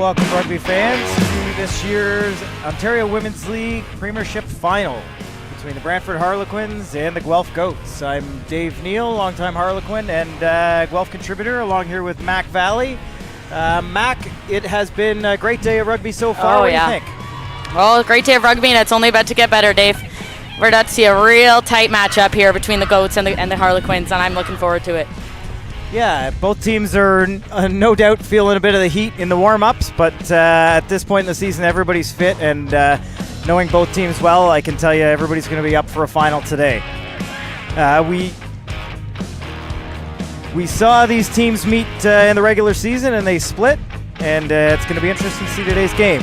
welcome rugby fans to this year's Ontario Women's League Premiership Final between the Brantford Harlequins and the Guelph Goats. I'm Dave Neal, longtime Harlequin and Guelph contributor, along here with Mac Valley. Mac, it has been a great day of rugby so far. What do you think? Well, great day of rugby, and it's only about to get better, Dave. We're about to see a real tight matchup here between the Goats and the Harlequins, and I'm looking forward to it. Yeah, both teams are no doubt feeling a bit of the heat in the warm-ups, but at this point in the season, everybody's fit, and knowing both teams well, I can tell you everybody's going to be up for a final today. We saw these teams meet in the regular season, and they split, and it's going to be interesting to see today's game.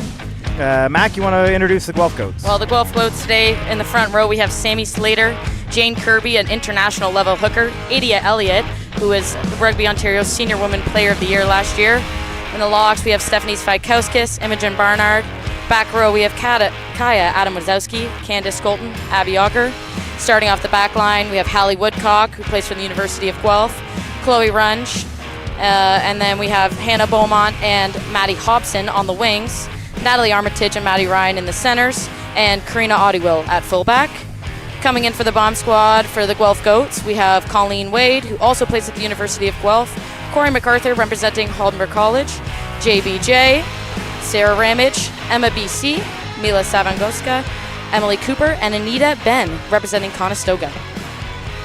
Mac, you want to introduce the Guelph Goats? Well, the Guelph Goats today, in the front row, we have Sammy Slater, Jane Kirby, an international level hooker, Adia Elliott, who is Rugby Ontario's Senior Woman Player of the Year last year. In the locks, we have Stephanie Svikauskis, Imogen Barnard. Back row, we have Kaya Adam Wazowski, Candice Skolton, Abby Auger. Starting off the back line, we have Hallie Woodcock, who plays for the University of Guelph, Chloe Runge, and then we have Hannah Beaumont and Maddie Hobson on the wings, Natalie Armitage and Maddie Ryan in the centers, and Karina Oddiwill at fullback. Coming in for the bomb squad for the Guelph Goats, we have Colleen Wade, who also plays at the University of Guelph, Corey MacArthur representing Haldenberg College, JBJ, Sarah Ramage, Emma BC, Mila Savangoska, Emily Cooper, and Anita Ben representing Conestoga.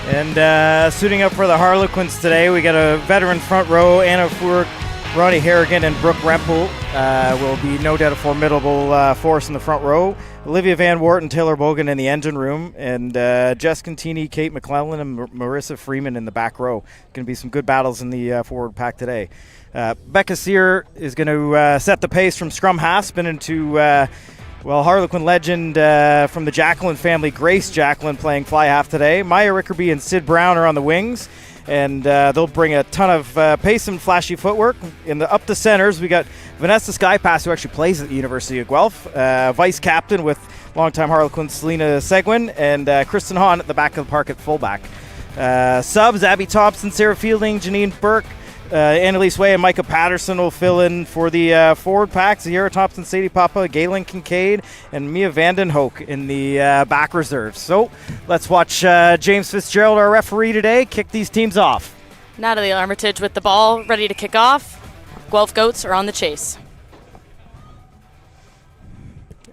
And suiting up for the Harlequins today, we got a veteran front row, Anna Furk, Ronnie Harrigan, and Brooke Rempel will be no doubt a formidable force in the front row. Olivia Van Wart and Taylor Bogan in the engine room, and Jess Contini, Kate McClellan, and Marissa Freeman in the back row. Going to be some good battles in the forward pack today. Becca Sear is going to set the pace from scrum half, spin into Harlequin legend from the Jacqueline family, Grace Jacqueline, playing fly half today. Maya Rickerby and Sid Brown are on the wings, and they'll bring a ton of pace and flashy footwork. Up the centers, we got Vanessa Skypass, who actually plays at the University of Guelph, vice captain with longtime Harlequin Selena Seguin, and Kristen Hahn at the back of the park at fullback. Subs, Abby Thompson, Sarah Fielding, Janine Burke, Annalise Way, and Micah Patterson will fill in for the forward pack. Zahara Thompson, Sadie Papa, Galen Kincaid, and Mia Vandenhoek in the back reserves. So let's watch James Fitzgerald, our referee today, kick these teams off. Natalie Armitage with the ball, ready to kick off. Guelph Goats are on the chase.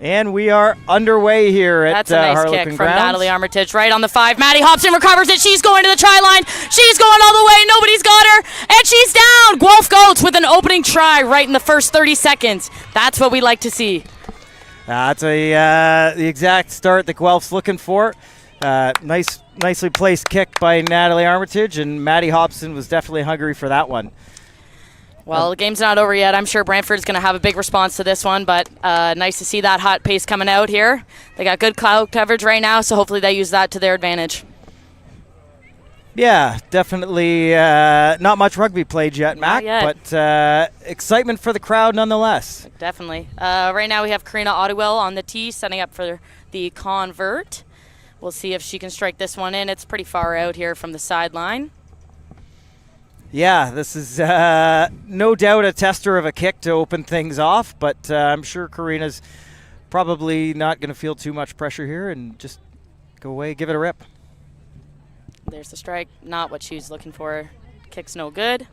And we are underway here at That's a nice Harlequin kick from grounds. Natalie Armitage, right on the 5. Maddie Hobson recovers it. She's going to the try line. She's going all the way. Nobody's got her. And she's down. Guelph Goats with an opening try right in the first 30 seconds. That's what we like to see. That's the exact start that Guelph's looking for. Nicely placed kick by Natalie Armitage, and Maddie Hobson was definitely hungry for that one. Well, the game's not over yet. I'm sure Brantford's going to have a big response to this one, but nice to see that hot pace coming out here. They got good cloud coverage right now, so hopefully they use that to their advantage. Yeah, definitely not much rugby played yet, Mac, but excitement for the crowd nonetheless. Definitely. Right now we have Karina Oddiwill on the tee, setting up for the convert. We'll see if she can strike this one in. It's pretty far out here from the sideline. Yeah, this is no doubt a tester of a kick to open things off, but I'm sure Karina's probably not going to feel too much pressure here and just go away, give it a rip. There's the strike, not what she was looking for. Kick's no good.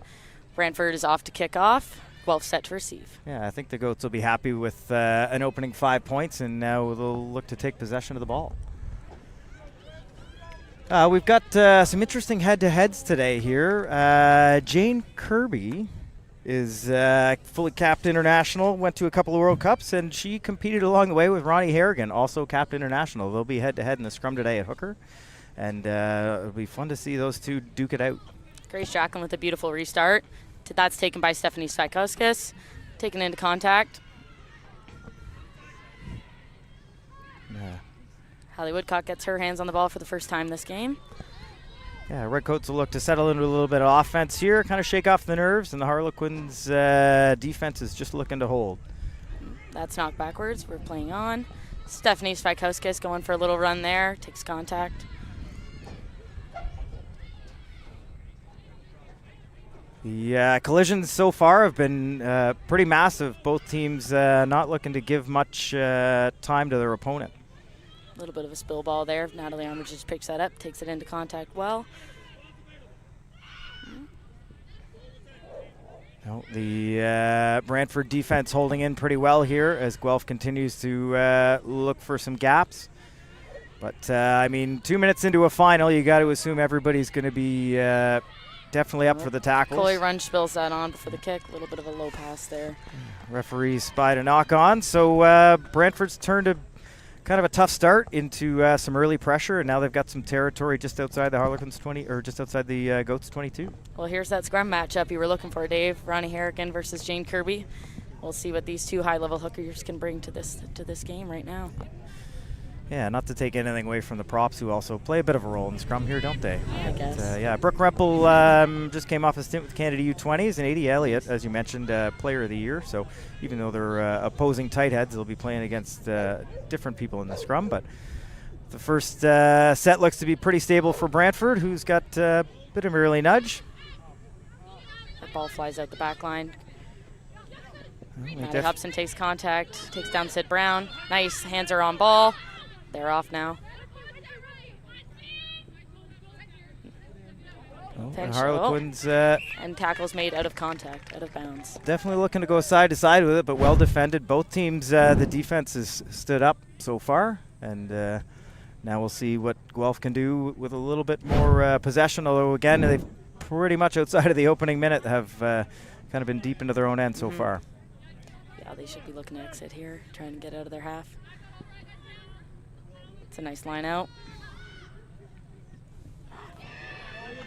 Brantford is off to kick off. Guelph set to receive. Yeah, I think the Goats will be happy with an opening 5 points, and now they'll look to take possession of the ball. We've got some interesting head-to-heads today here. Jane Kirby is fully capped international, went to a couple of World Cups, and she competed along the way with Ronnie Harrigan, also capped international. They'll be head-to-head in the scrum today at hooker, and it'll be fun to see those two duke it out. Grace Jacqueline with a beautiful restart. That's taken by Stephanie Svikauskis, taken into contact. Yeah. Hallie Woodcock gets her hands on the ball for the first time this game. Yeah, Redcoats will look to settle into a little bit of offense here, kind of shake off the nerves, and the Harlequins' defense is just looking to hold. That's knocked backwards. We're playing on. Stephanie Svikauskis going for a little run there, takes contact. The collisions so far have been pretty massive. Both teams not looking to give much time to their opponent. A little bit of a spill ball there. Natalie Armitage just picks that up, takes it into contact well. No, the Brantford defense holding in pretty well here as Guelph continues to look for some gaps. But, I mean, 2 minutes into a final, you got to assume everybody's going to be definitely up for the tackles. Coley Runge spills that on before the kick. A little bit of a low pass there. Referee spied a knock on. So Brantford's turned a kind of a tough start into some early pressure, and now they've got some territory just outside the Harlequins 20, or just outside the Goats 22. Well, here's that scrum matchup you were looking for, Dave. Ronnie Harrigan versus Jane Kirby. We'll see what these two high-level hookers can bring to this game right now. Yeah, not to take anything away from the props, who also play a bit of a role in scrum here, don't they? I guess. Yeah, Brooke Rempel just came off a stint with Canada U20s, and Adie Elliott, as you mentioned, Player of the Year. So even though they're opposing tight heads, they'll be playing against different people in the scrum. But the first set looks to be pretty stable for Brantford, who's got a bit of an early nudge. That ball flies out the back line. Maddie Hobson takes contact, takes down Sid Brown. Nice, hands are on ball. They're off now. Harlequins. And tackles made out of contact, out of bounds. Definitely looking to go side to side with it, but well defended. Both teams, the defense has stood up so far, and now we'll see what Guelph can do with a little bit more possession, although again, they've pretty much outside of the opening minute have kind of been deep into their own end so far. Yeah, they should be looking to exit here, trying to get out of their half. It's a nice line out.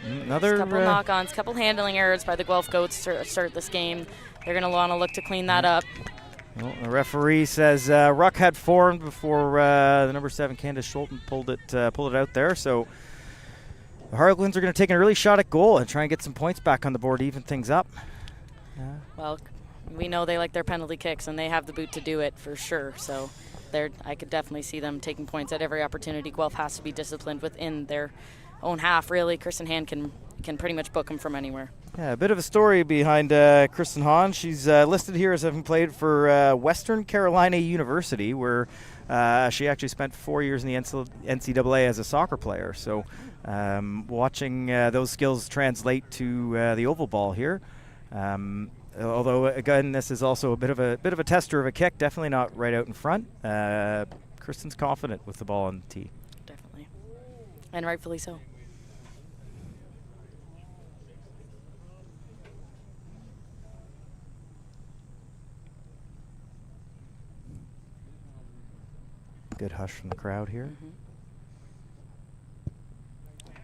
Another couple knock-ons, couple handling errors by the Guelph Goats to start this game. They're going to want to look to clean that up. Well, the referee says ruck had formed before the number 7 Candace Schulten pulled it out there. So the Harlequins are going to take an early shot at goal and try and get some points back on the board, even things up. Well, we know they like their penalty kicks, and they have the boot to do it for sure. So I could definitely see them taking points at every opportunity. Guelph has to be disciplined within their own half, really. Kristen Hand can pretty much book them from anywhere. Yeah, a bit of a story behind Kristen Hahn. She's listed here as having played for Western Carolina University, where she actually spent 4 years in the NCAA as a soccer player. So watching those skills translate to the oval ball here. Although again, this is also a bit of a tester of a kick. Definitely not right out in front. Kristen's confident with the ball on the tee. Definitely, and rightfully so. Good hush from the crowd here.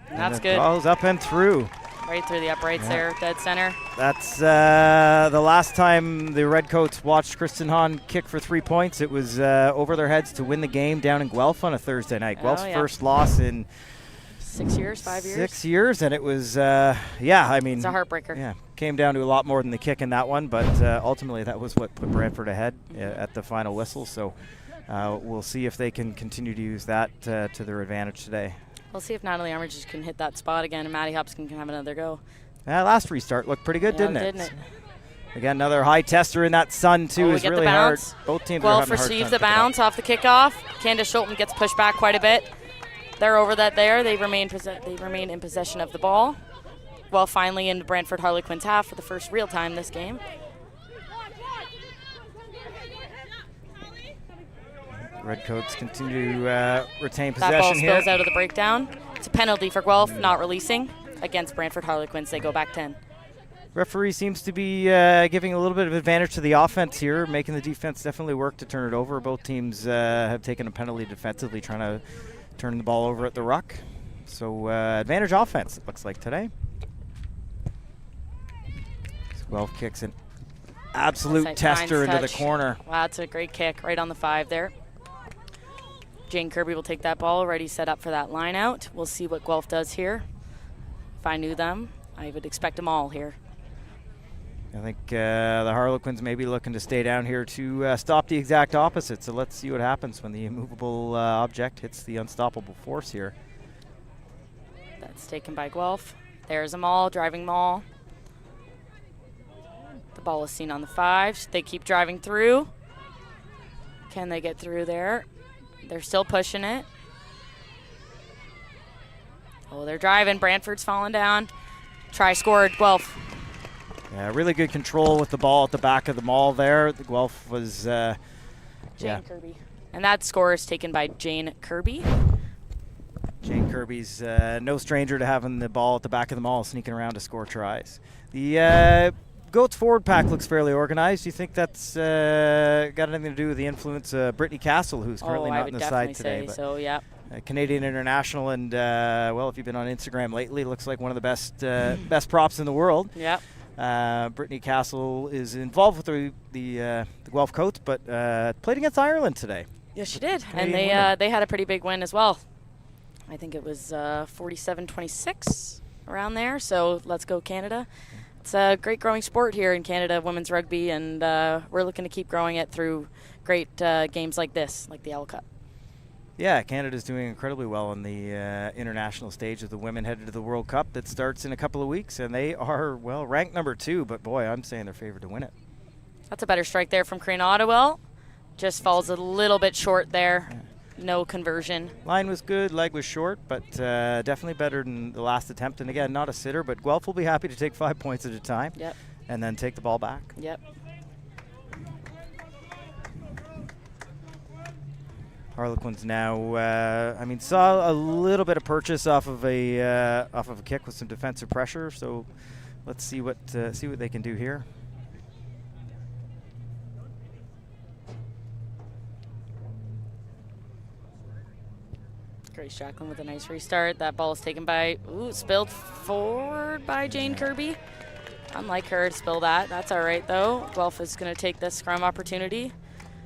And that's good. Ball's up and through. Right through the uprights there, dead center. That's the last time the Redcoats watched Kristen Hahn kick for 3 points. It was over their heads to win the game down in Guelph on a Thursday night. Guelph's first loss in 6 years, 5 years? 6 years, and it was, I mean. It's a heartbreaker. Yeah, came down to a lot more than the kick in that one, but ultimately that was what put Brantford ahead at the final whistle. So we'll see if they can continue to use that to their advantage today. We'll see if Natalie Armitage can hit that spot again and Maddie Hobson can have another go. Last restart looked pretty good, didn't it? Again, another high tester in that sun, too, is really hard. Both teams are having a hard time. Guelph receives the bounce off the kickoff. Candace Schulten gets pushed back quite a bit. They're over that there. They remain in possession of the ball. Guelph finally in Brantford Harlequins half for the first real time this game. Redcoats continue to retain possession here. That ball spills out of the breakdown. It's a penalty for Guelph not releasing against Brantford Harlequins. They go back 10. Referee seems to be giving a little bit of advantage to the offense here, making the defense definitely work to turn it over. Both teams have taken a penalty defensively, trying to turn the ball over at the ruck. So advantage offense, it looks like today. Guelph kicks an absolute tester into the corner. Wow, that's a great kick right on the 5 there. Jane Kirby will take that ball, already set up for that line out. We'll see what Guelph does here. If I knew them, I would expect them all here. I think the Harlequins may be looking to stay down here to stop the exact opposite. So let's see what happens when the immovable object hits the unstoppable force here. That's taken by Guelph. There's a maul, driving maul. The ball is seen on the 5. They keep driving through. Can they get through there? They're still pushing it. Oh, they're driving. Brantford's falling down. Try scored, Guelph. Yeah, really good control with the ball at the back of the maul there. The Guelph was, Jane Kirby. And that score is taken by Jane Kirby. Jane Kirby's no stranger to having the ball at the back of the maul, sneaking around to score tries. The Goats forward pack looks fairly organized. Do you think that's got anything to do with the influence of Brittany Castle, who's currently not in the side today? I would definitely say so, yeah. Canadian international, and well, if you've been on Instagram lately, looks like one of the best props in the world. Yep. Brittany Castle is involved with the Guelph Coats, but played against Ireland today. Yes, she did, Canadian and they had a pretty big win as well. I think it was 47-26 around there. So let's go Canada. It's a great growing sport here in Canada, women's rugby, and we're looking to keep growing it through great games like this, like the OWL Cup. Yeah, Canada's doing incredibly well on the international stage of the women headed to the World Cup that starts in a couple of weeks, and they are, well, ranked number 2, but boy, I'm saying they're favored to win it. That's a better strike there from Karina OWL. Just falls a little bit short there. Yeah. No conversion. Line was good, leg was short, but definitely better than the last attempt. And again, not a sitter, but Guelph will be happy to take 5 points at a time. Yep. And then take the ball back. Yep. Harlequins now, saw a little bit of purchase off of a kick with some defensive pressure. So let's see what they can do here. Grace Jacqueline with a nice restart. That ball is taken by, spilled forward by Jane Kirby. Unlike her to spill that. That's all right, though. Guelph is going to take this scrum opportunity.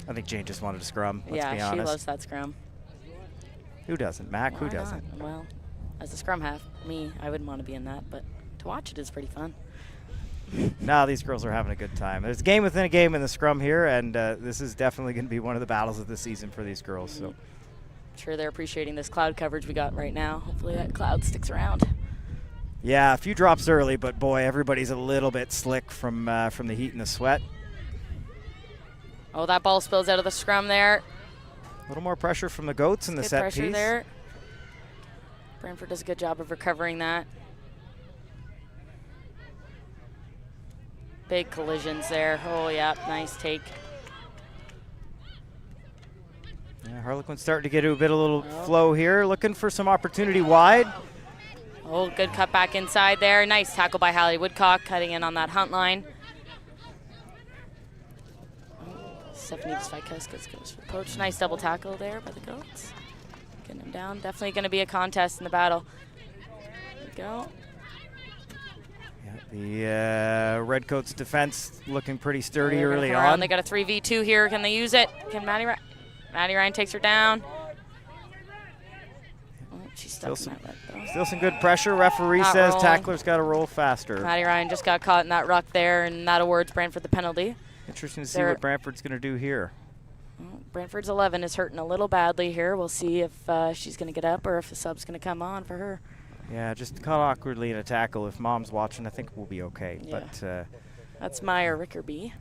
I think Jane just wanted to scrum, let's be honest. She loves that scrum. Who doesn't? Mac, who doesn't? Well, as a scrum half, I wouldn't want to be in that, but to watch it is pretty fun. No, these girls are having a good time. There's a game within a game in the scrum here, and this is definitely going to be one of the battles of the season for these girls. So. Sure they're appreciating this cloud coverage we got right now. Hopefully that cloud sticks around. Yeah, a few drops early, but boy, everybody's a little bit slick from the heat and the sweat. Oh, that ball spills out of the scrum there. A little more pressure from the Goats in the set piece. Pressure there. Brantford does a good job of recovering that. Big collisions there. Oh, yeah, nice take. Yeah, Harlequins starting to get a little flow here, looking for some opportunity wide. Oh, good cut back inside there. Nice tackle by Hallie Woodcock, cutting in on that hunt line. Stephanie Desvikauskas goes for the poach. Nice double tackle there by the Goats. Getting him down. Definitely going to be a contest in the battle. There we go. Yeah, the Redcoats defense looking pretty sturdy early on. They got a 3v2 here. Can they use it? Can Maddie Ryan takes her down. Oh, she's stuck in that rut, though. Still some good pressure. Referee says tackler's got to roll faster. Maddie Ryan just got caught in that ruck there, and that awards Brantford the penalty. Interesting to see what Brantford's going to do here. Well, Brantford's 11 is hurting a little badly here. We'll see if she's going to get up or if the sub's going to come on for her. Yeah, just caught awkwardly in a tackle. If Mom's watching, I think we'll be okay. Yeah. But that's Maya Rickerby.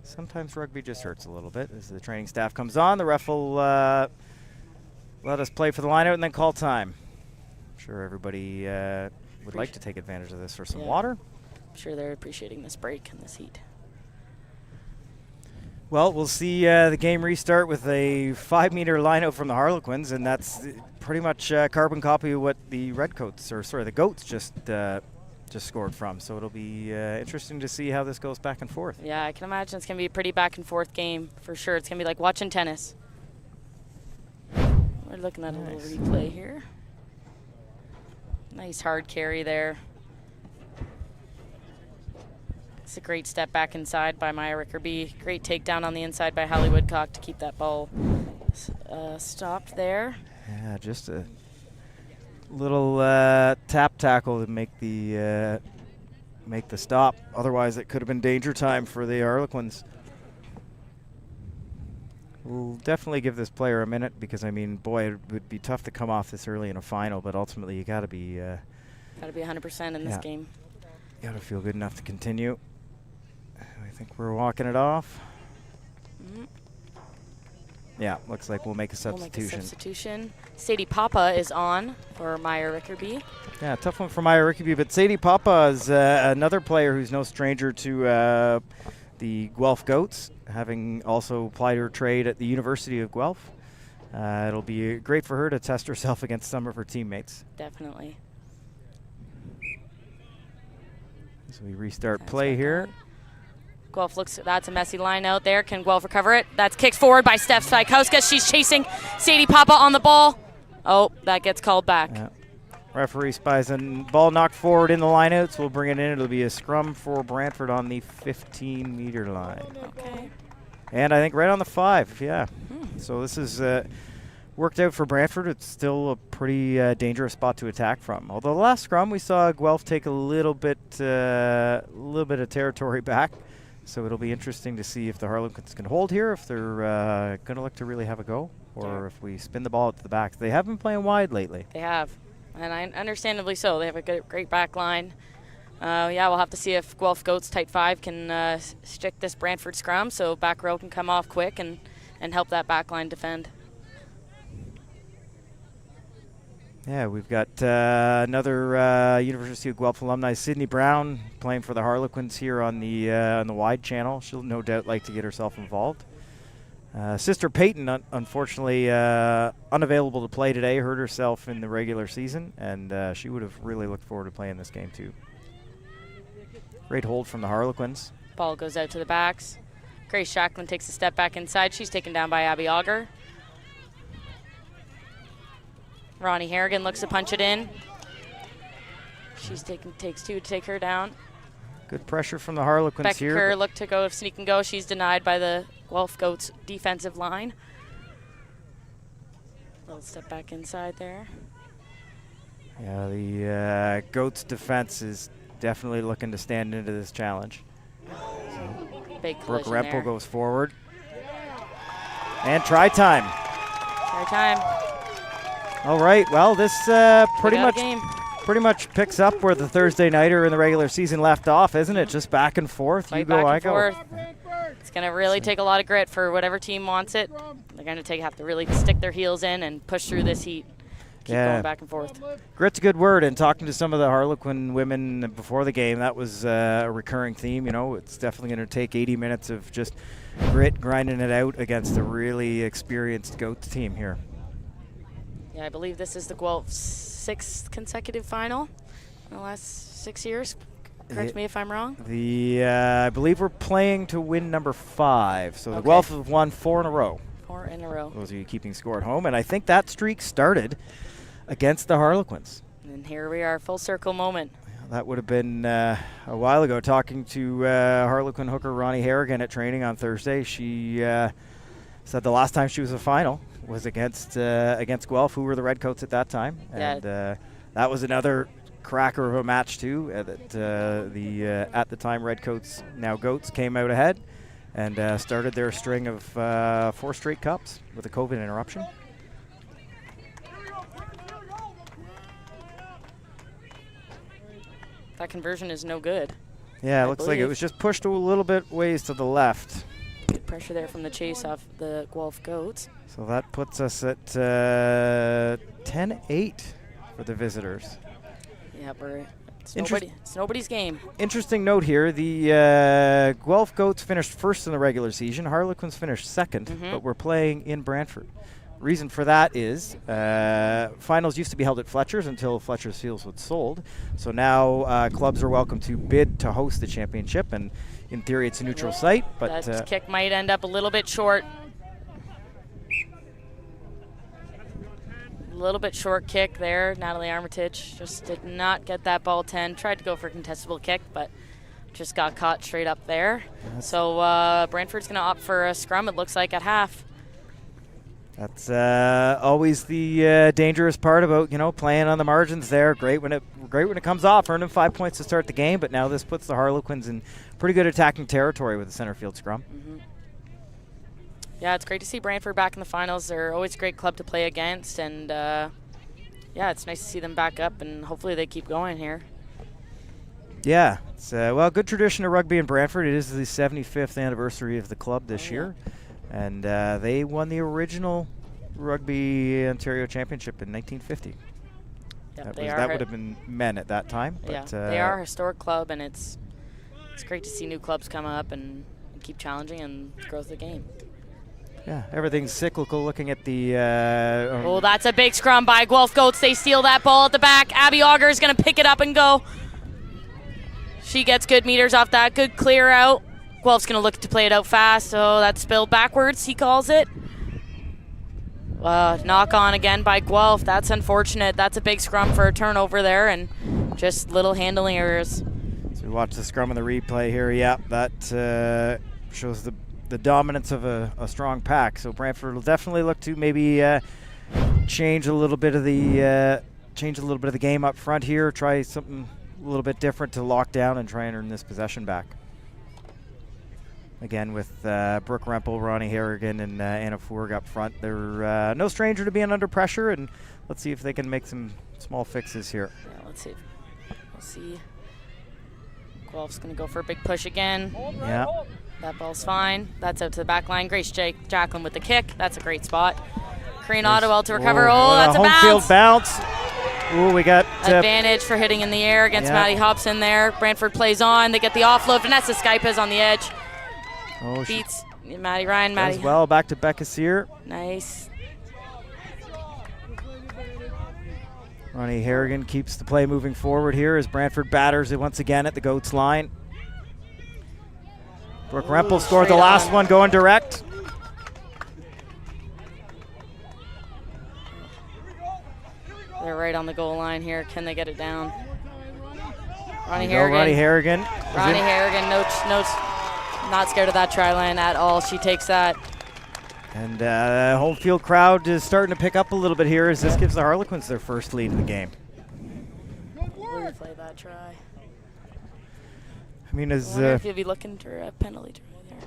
Sometimes rugby just hurts a little bit. As the training staff comes on, the ref will let us play for the lineout and then call time. I'm sure everybody would like to take advantage of this for some water. I'm sure they're appreciating this break and this heat. Well, we'll see the game restart with a 5-meter lineout from the Harlequins, and that's pretty much carbon copy of what the the Goats just scored from. So it'll be interesting to see how this goes back and forth. Yeah, I can imagine it's going to be a pretty back and forth game for sure. It's going to be like watching tennis. We're looking at a little replay here. Nice hard carry there. It's a great step back inside by Maya Rickerby. Great takedown on the inside by Hallie Woodcock to keep that ball stopped there. Yeah, just a little tap tackle to make the stop. Otherwise, it could have been danger time for the Harlequins. We'll definitely give this player a minute because, I mean, boy, it would be tough to come off this early in a final, but ultimately you got to be 100% in this game. Got to feel good enough to continue. I think we're walking it off. Yeah, looks like we'll make a substitution. Sadie Papa is on for Maya Rickerby. Yeah, tough one for Maya Rickerby, but Sadie Papa is another player who's no stranger to the Guelph Goats, having also applied her trade at the University of Guelph. It'll be great for her to test herself against some of her teammates. Definitely. So we restart play here. Guelph looks, that's a messy line out there. Can Guelph recover it? That's kicked forward by Steph Spikowska. She's chasing Sadie Papa on the ball. Oh, that gets called back. Yeah. Referee spies a ball knocked forward in the lineouts. We'll bring it in. It'll be a scrum for Brantford on the 15-meter line. Okay. And I think right on the 5, yeah. So this is worked out for Brantford. It's still a pretty dangerous spot to attack from. Although the last scrum we saw Guelph take a little bit of territory back. So it'll be interesting to see if the Harlequins can hold here, if they're going to look to really have a go, or if we spin the ball out to the back. They have been playing wide lately. They have, and understandably so. They have a great back line. Yeah, we'll have to see if Guelph Goats Type 5 can stick this Brantford scrum so back row can come off quick and help that back line defend. Yeah, we've got another University of Guelph alumni, Sydney Brown, playing for the Harlequins here on the wide channel. She'll no doubt like to get herself involved. Sister Peyton, unfortunately, unavailable to play today, hurt herself in the regular season, and she would have really looked forward to playing this game too. Great hold from the Harlequins. Ball goes out to the backs. Grace Jacqueline takes a step back inside. She's taken down by Abby Auger. Ronnie Harrigan looks to punch it in. She's takes two to take her down. Good pressure from the Harlequins here. Becker looked to go sneak and go. She's denied by the Guelph Goats defensive line. Little step back inside there. Yeah, the Goats defense is definitely looking to stand into this challenge. Big Brooke collision Rempel there. goes forward. And try time. Try time. All right, well, this pretty much picks up where the Thursday nighter in the regular season left off, isn't it? Just back and forth. Fight you go, I back go. and forth. It's going to really take a lot of grit for whatever team wants it. They're going to have to really stick their heels in and push through this heat. Keep going back and forth. Grit's a good word, and talking to some of the Harlequin women before the game, that was a recurring theme. You know, it's definitely going to take 80 minutes of just grit, grinding it out against a really experienced Goats team here. Yeah, I believe this is the Guelph's 6th consecutive final in the last 6 years. Correct me if I'm wrong. I believe we're playing to win number 5. So the Guelph have won 4 in a row. 4 in a row. Those of you keeping score at home. And I think that streak started against the Harlequins. And here we are, full circle moment. That would have been a while ago. Talking to Harlequin hooker Ronnie Harrigan at training on Thursday, she said the last time she was a final was against Guelph, who were the Redcoats at that time. And that was another cracker of a match too. That the at the time Redcoats, now Goats, came out ahead and started their string of 4 straight cups with a COVID interruption. That conversion is no good. Yeah, it looks like it was just pushed a little bit ways to the left. Good pressure there from the chase off the Guelph Goats. So that puts us at 10-8 for the visitors. Yeah, it's nobody's game. Interesting note here, the Guelph Goats finished first in the regular season. Harlequins finished second, but we're playing in Brantford. Reason for that is finals used to be held at Fletcher's until Fletcher's Fields was sold. So now clubs are welcome to bid to host the championship, and in theory it's a neutral site. But that kick might end up a little bit short. A little bit short kick there. Natalie Armitage just did not get that ball 10. Tried to go for a contestable kick, but just got caught straight up there. So Brantford's going to opt for a scrum, it looks like, at half. That's always the dangerous part about, you know, playing on the margins there. Great when it comes off, earning 5 points to start the game, but now this puts the Harlequins in pretty good attacking territory with the center field scrum. Yeah, it's great to see Brantford back in the finals. They're always a great club to play against, and yeah, it's nice to see them back up, and hopefully they keep going here. Yeah, It's well, good tradition of rugby in Brantford. It is the 75th anniversary of the club this year, and they won the original Rugby Ontario Championship in 1950. Yep, That would have been men at that time. But, they are a historic club, and it's great to see new clubs come up and keep challenging and growth the game. Yeah, everything's cyclical. Looking at the oh, that's a big scrum by Guelph Goats. They steal that ball at the back. Abby Auger is going to pick it up and go. She gets good meters off that. Good clear out. Guelph's going to look to play it out fast. So that's spilled backwards, he calls it. Knock on again by Guelph. That's unfortunate. That's a big scrum for a turnover there, and just little handling errors. So we watch the scrum and the replay here. Yeah, that shows the dominance of a strong pack. So Brantford will definitely look to maybe change a little bit of the game up front here. Try something a little bit different to lock down and try and earn this possession back. Again, with Brooke Rempel, Ronnie Harrigan, and Anna Fourg up front. They're no stranger to being under pressure, and let's see if they can make some small fixes here. Yeah, let's see. We'll see. Guelph's going to go for a big push again. Yeah. That ball's fine. That's out to the back line. Grace Jacqueline with the kick. That's a great spot. Korean Ottawell to recover. Oh, that's a home field bounce. Ooh, we got advantage for hitting in the air against Maddie Hobson there. Brantford plays on. They get the offload. Vanessa Skypa's on the edge. Oh, beats Maddie Ryan. Maddie as well. Back to Becca Sear. Nice. Ronnie Harrigan keeps the play moving forward here as Brantford batters it once again at the Goats line. Brooke Rempel scored the last one going direct. They're right on the goal line here. Can they get it down? Ronnie Harrigan. Ronnie Harrigan, no, not scared of that try line at all. She takes that. And home field crowd is starting to pick up a little bit here as this gives the Harlequins their first lead in the game. Replay that try. I mean, as if you'll be looking for a penalty try there.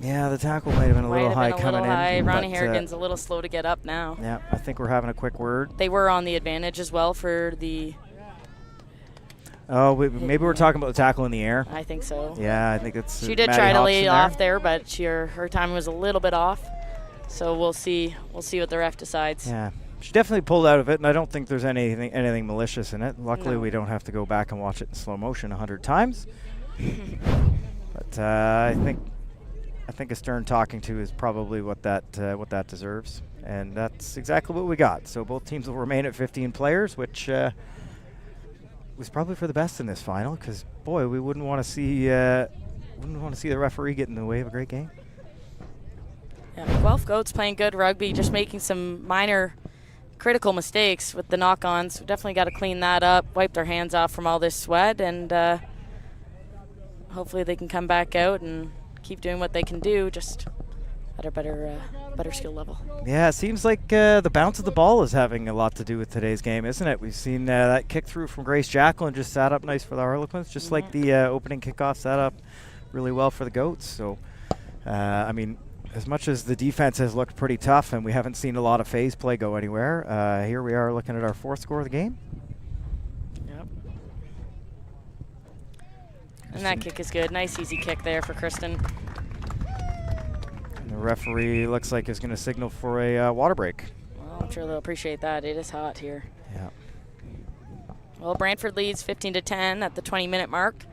Yeah, the tackle might have been a little high coming in. Ronnie Harrigan's a little slow to get up now. Yeah, I think we're having a quick word. They were on the advantage as well for the. Oh, maybe we're talking about the tackle in the air. I think so. Yeah, I think it's. She did Maddie try to Hobson lay off there, but her timing was a little bit off. So we'll see. We'll see what the ref decides. Yeah, she definitely pulled out of it, and I don't think there's anything malicious in it. Luckily, we don't have to go back and watch it in slow motion 100 times. But I think a stern talking to is probably what that deserves, and that's exactly what we got. So both teams will remain at 15 players, which was probably for the best in this final, because boy, we wouldn't want to see the referee get in the way of a great game. Yeah, Guelph Goats playing good rugby, just making some minor critical mistakes with the knock-ons. We definitely got to clean that up, wipe their hands off from all this sweat, and hopefully they can come back out and keep doing what they can do, just at a better skill level. Yeah, it seems like the bounce of the ball is having a lot to do with today's game, isn't it? We've seen that kick through from Grace Jacqueline just sat up nice for the Harlequins, just like the opening kickoff sat up really well for the Goats. So, I mean, as much as the defense has looked pretty tough and we haven't seen a lot of phase play go anywhere, here we are looking at our fourth score of the game. Yep. And that kick is good. Nice easy kick there for Kristen. The referee looks like is going to signal for a water break. Well, I'm sure they'll appreciate that. It is hot here. Yeah. Well, Brantford leads 15-10 at the 20-minute mark.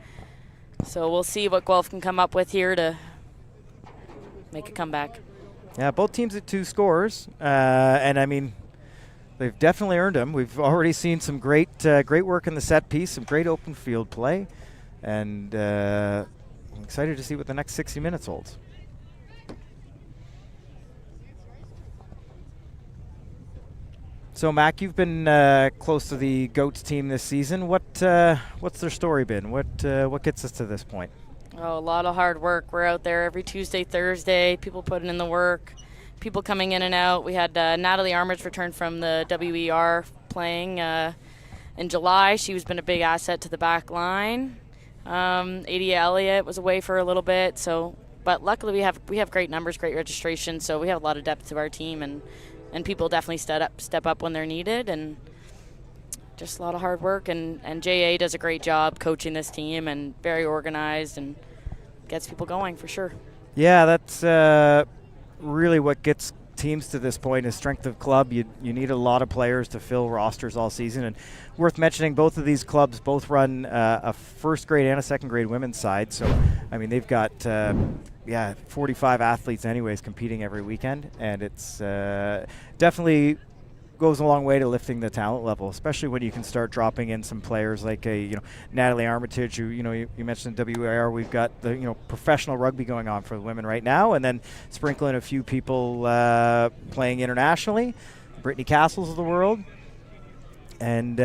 So we'll see what Guelph can come up with here to make a comeback. Yeah, both teams at 2 scores. And, I mean, they've definitely earned them. We've already seen some great work in the set piece, some great open field play. And I'm excited to see what the next 60 minutes holds. So, Mac, you've been close to the Goats team this season. What's their story been? What gets us to this point? Oh, a lot of hard work. We're out there every Tuesday, Thursday. People putting in the work. People coming in and out. We had Natalie Armage return from the WER playing in July. She's been a big asset to the back line. Adia Elliott was away for a little bit. But luckily we have great numbers, great registration. So we have a lot of depth to our team, and people definitely step up when they're needed, and just a lot of hard work, and JA does a great job coaching this team and very organized and gets people going for sure. Yeah, that's really what gets teams to this point is strength of club. You need a lot of players to fill rosters all season. And worth mentioning, both of these clubs both run a first grade and a second grade women's side. So, I mean, they've got 45 athletes anyways competing every weekend. And it's definitely goes a long way to lifting the talent level, especially when you can start dropping in some players like Natalie Armitage, who you mentioned WAR. We've got the professional rugby going on for the women right now, and then sprinkle in a few people playing internationally, Brittany Castles of the world, and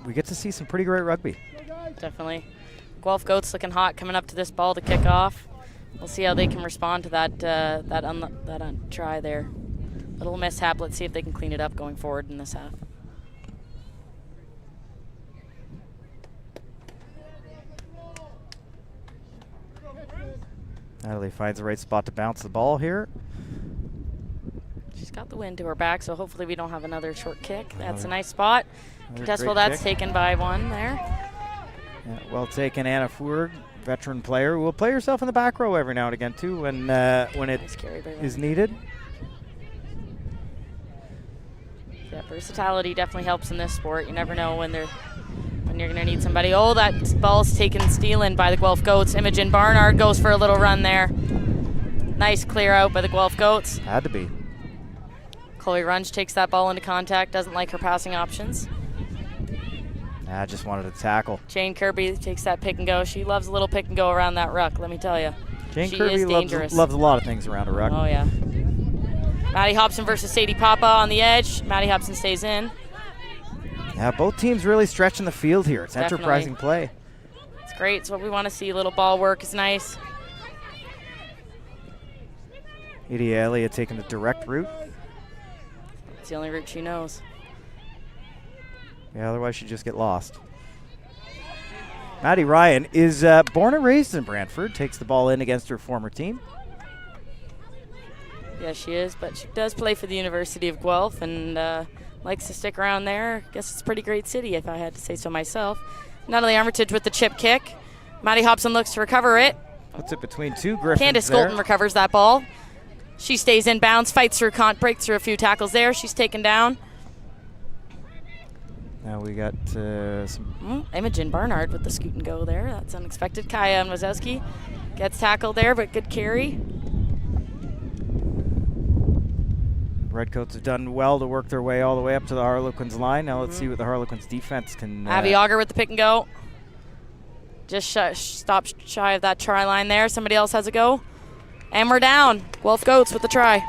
we get to see some pretty great rugby. Definitely. Guelph Goats looking hot coming up to this ball to kick off. We'll see how they can respond to that try there. Little mishap. Let's see if they can clean it up going forward in this half. Natalie finds the right spot to bounce the ball here. She's got the wind to her back, so hopefully we don't have another short kick. That's a nice spot. Contestable, that's taken by one there. Yeah, well taken, Anna Furg, veteran player, who will play herself in the back row every now and again too when it is needed. Yeah, versatility definitely helps in this sport. You never know when you're going to need somebody. Oh, that ball's taken stealing by the Guelph Goats. Imogen Barnard goes for a little run there. Nice clear out by the Guelph Goats. Had to be. Chloe Runge takes that ball into contact, doesn't like her passing options. I just wanted to tackle. Jane Kirby takes that pick and go. She loves a little pick and go around that ruck, let me tell you. Jane Kirby loves a lot of things around a ruck. Oh, yeah. Maddie Hobson versus Sadie Papa on the edge. Maddie Hobson stays in. Yeah, both teams really stretching the field here. It's Definitely. Enterprising play. It's great. It's what we want to see. Little ball work is nice. Edie Elliott taking the direct route. It's the only route she knows. Yeah, otherwise she'd just get lost. Maddie Ryan is born and raised in Brantford. Takes the ball in against her former team. Yeah, she is, but she does play for the University of Guelph and likes to stick around there. I guess it's a pretty great city, if I had to say so myself. Natalie Armitage with the chip kick. Maddie Hobson looks to recover it. Puts it between two Griffins. Candace Golden recovers that ball. She stays in bounds, fights through, breaks through a few tackles there. She's taken down. Now we got some... Imogen Barnard with the scoot and go there. That's unexpected. Kaya Wazowski gets tackled there, but good carry. Redcoats have done well to work their way all the way up to the Harlequins line. Now let's see what the Harlequins defense can... Abby Auger with the pick and go. Just stops shy of that try line there. Somebody else has a go. And we're down. Guelph Goats with the try.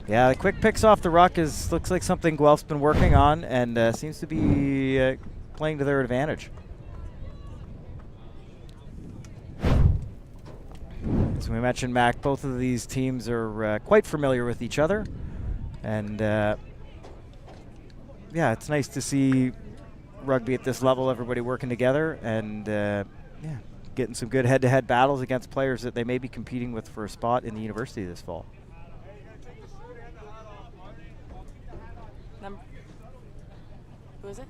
Yeah, the quick picks off the ruck looks like something Guelph's been working on and seems to be playing to their advantage. As we mentioned, Mac, both of these teams are quite familiar with each other. And, yeah, it's nice to see rugby at this level, everybody working together and, yeah, getting some good head-to-head battles against players that they may be competing with for a spot in the university this fall. Who is it?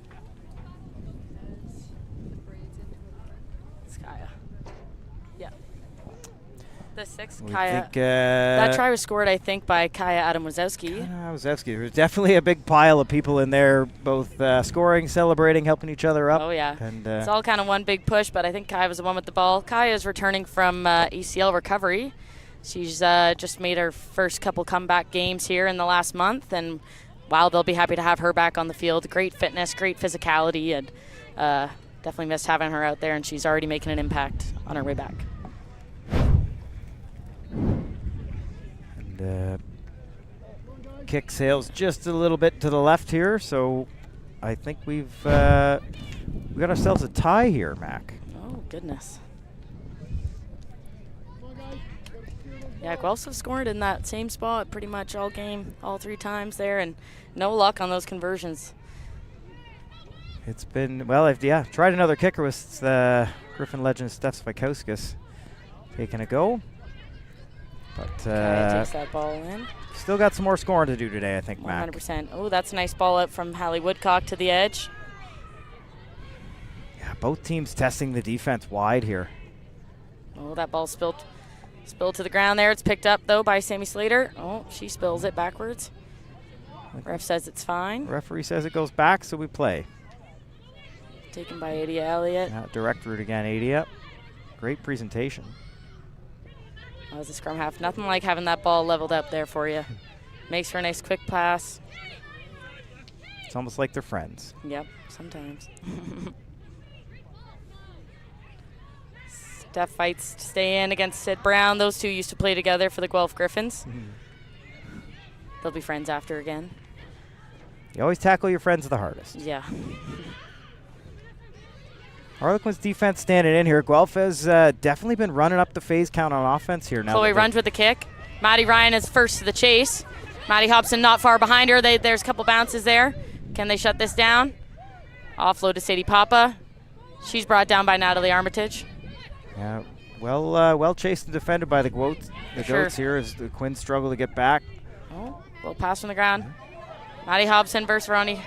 It's Kaya. Yeah. The sixth, Kaya. That try was scored, I think, by Kaya Adam-Wazowski. Wazowski. There's definitely a big pile of people in there, both scoring, celebrating, helping each other up. Oh, yeah. And, it's all kind of one big push, but I think Kaya was the one with the ball. Kaya is returning from ACL recovery. She's just made her first couple comeback games here in the last month, and wow, they'll be happy to have her back on the field. Great fitness, great physicality, and definitely missed having her out there, and she's already making an impact on her way back. And kick sails just a little bit to the left here, so I think we got ourselves a tie here, Mac. Oh, goodness. Yeah, Guelphs have scored in that same spot pretty much all game, all 3 times there, and no luck on those conversions. It's been, well, I've tried another kicker with Griffin legend Steph Svikauskas taking a go. But takes that ball in. Still got some more scoring to do today, I think, Mac. 100%. Oh, that's a nice ball out from Hallie Woodcock to the edge. Yeah, both teams testing the defense wide here. Oh, that ball spilled to the ground there. It's picked up, though, by Sammy Slater. Oh, she spills it backwards. Ref says it's fine. Referee says it goes back, so we play. Taken by Adia Elliott. Direct route again, Adia. Great presentation. That was a scrum half. Nothing like having that ball leveled up there for you. Makes for a nice quick pass. It's almost like they're friends. Yep, sometimes. Steph fights to stay in against Sid Brown. Those two used to play together for the Guelph Griffins. They'll be friends after again. You always tackle your friends the hardest. Yeah. Harlequins defense standing in here. Guelph has definitely been running up the phase count on offense here now. Chloe runs with the kick. Maddie Ryan is first to the chase. Maddie Hobson not far behind her. There's a couple bounces there. Can they shut this down? Offload to Sadie Papa. She's brought down by Natalie Armitage. Yeah, well chased and defended by the Goats here as the Quins struggle to get back. Oh, little pass from the ground. Maddie Hobson versus Ronnie.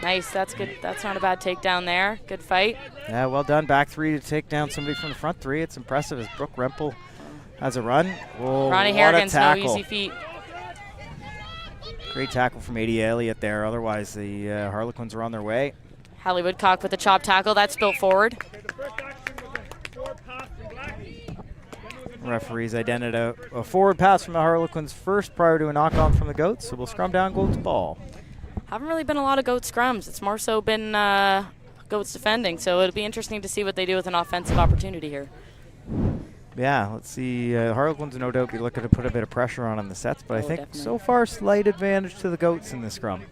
Nice, that's good. That's not a bad takedown there. Good fight. Yeah, well done. Back three to take down somebody from the front three. It's impressive as Brooke Rempel has a run. Whoa, Ronnie Harrigan's no easy feat. Great tackle from Adia Elliott there. Otherwise, the Harlequins are on their way. Hallie Woodcock with the chop tackle. That's spilled forward. Referees identified a forward pass from the Harlequins first prior to a knock-on from the Goats, so we'll scrum down Goats ball. Haven't really been a lot of Goats scrums. It's more so been Goats defending, so it'll be interesting to see what they do with an offensive opportunity here. Yeah, let's see. Harlequins no doubt be looking to put a bit of pressure on in the sets, but I think definitely. so far slight advantage to the Goats in this scrum.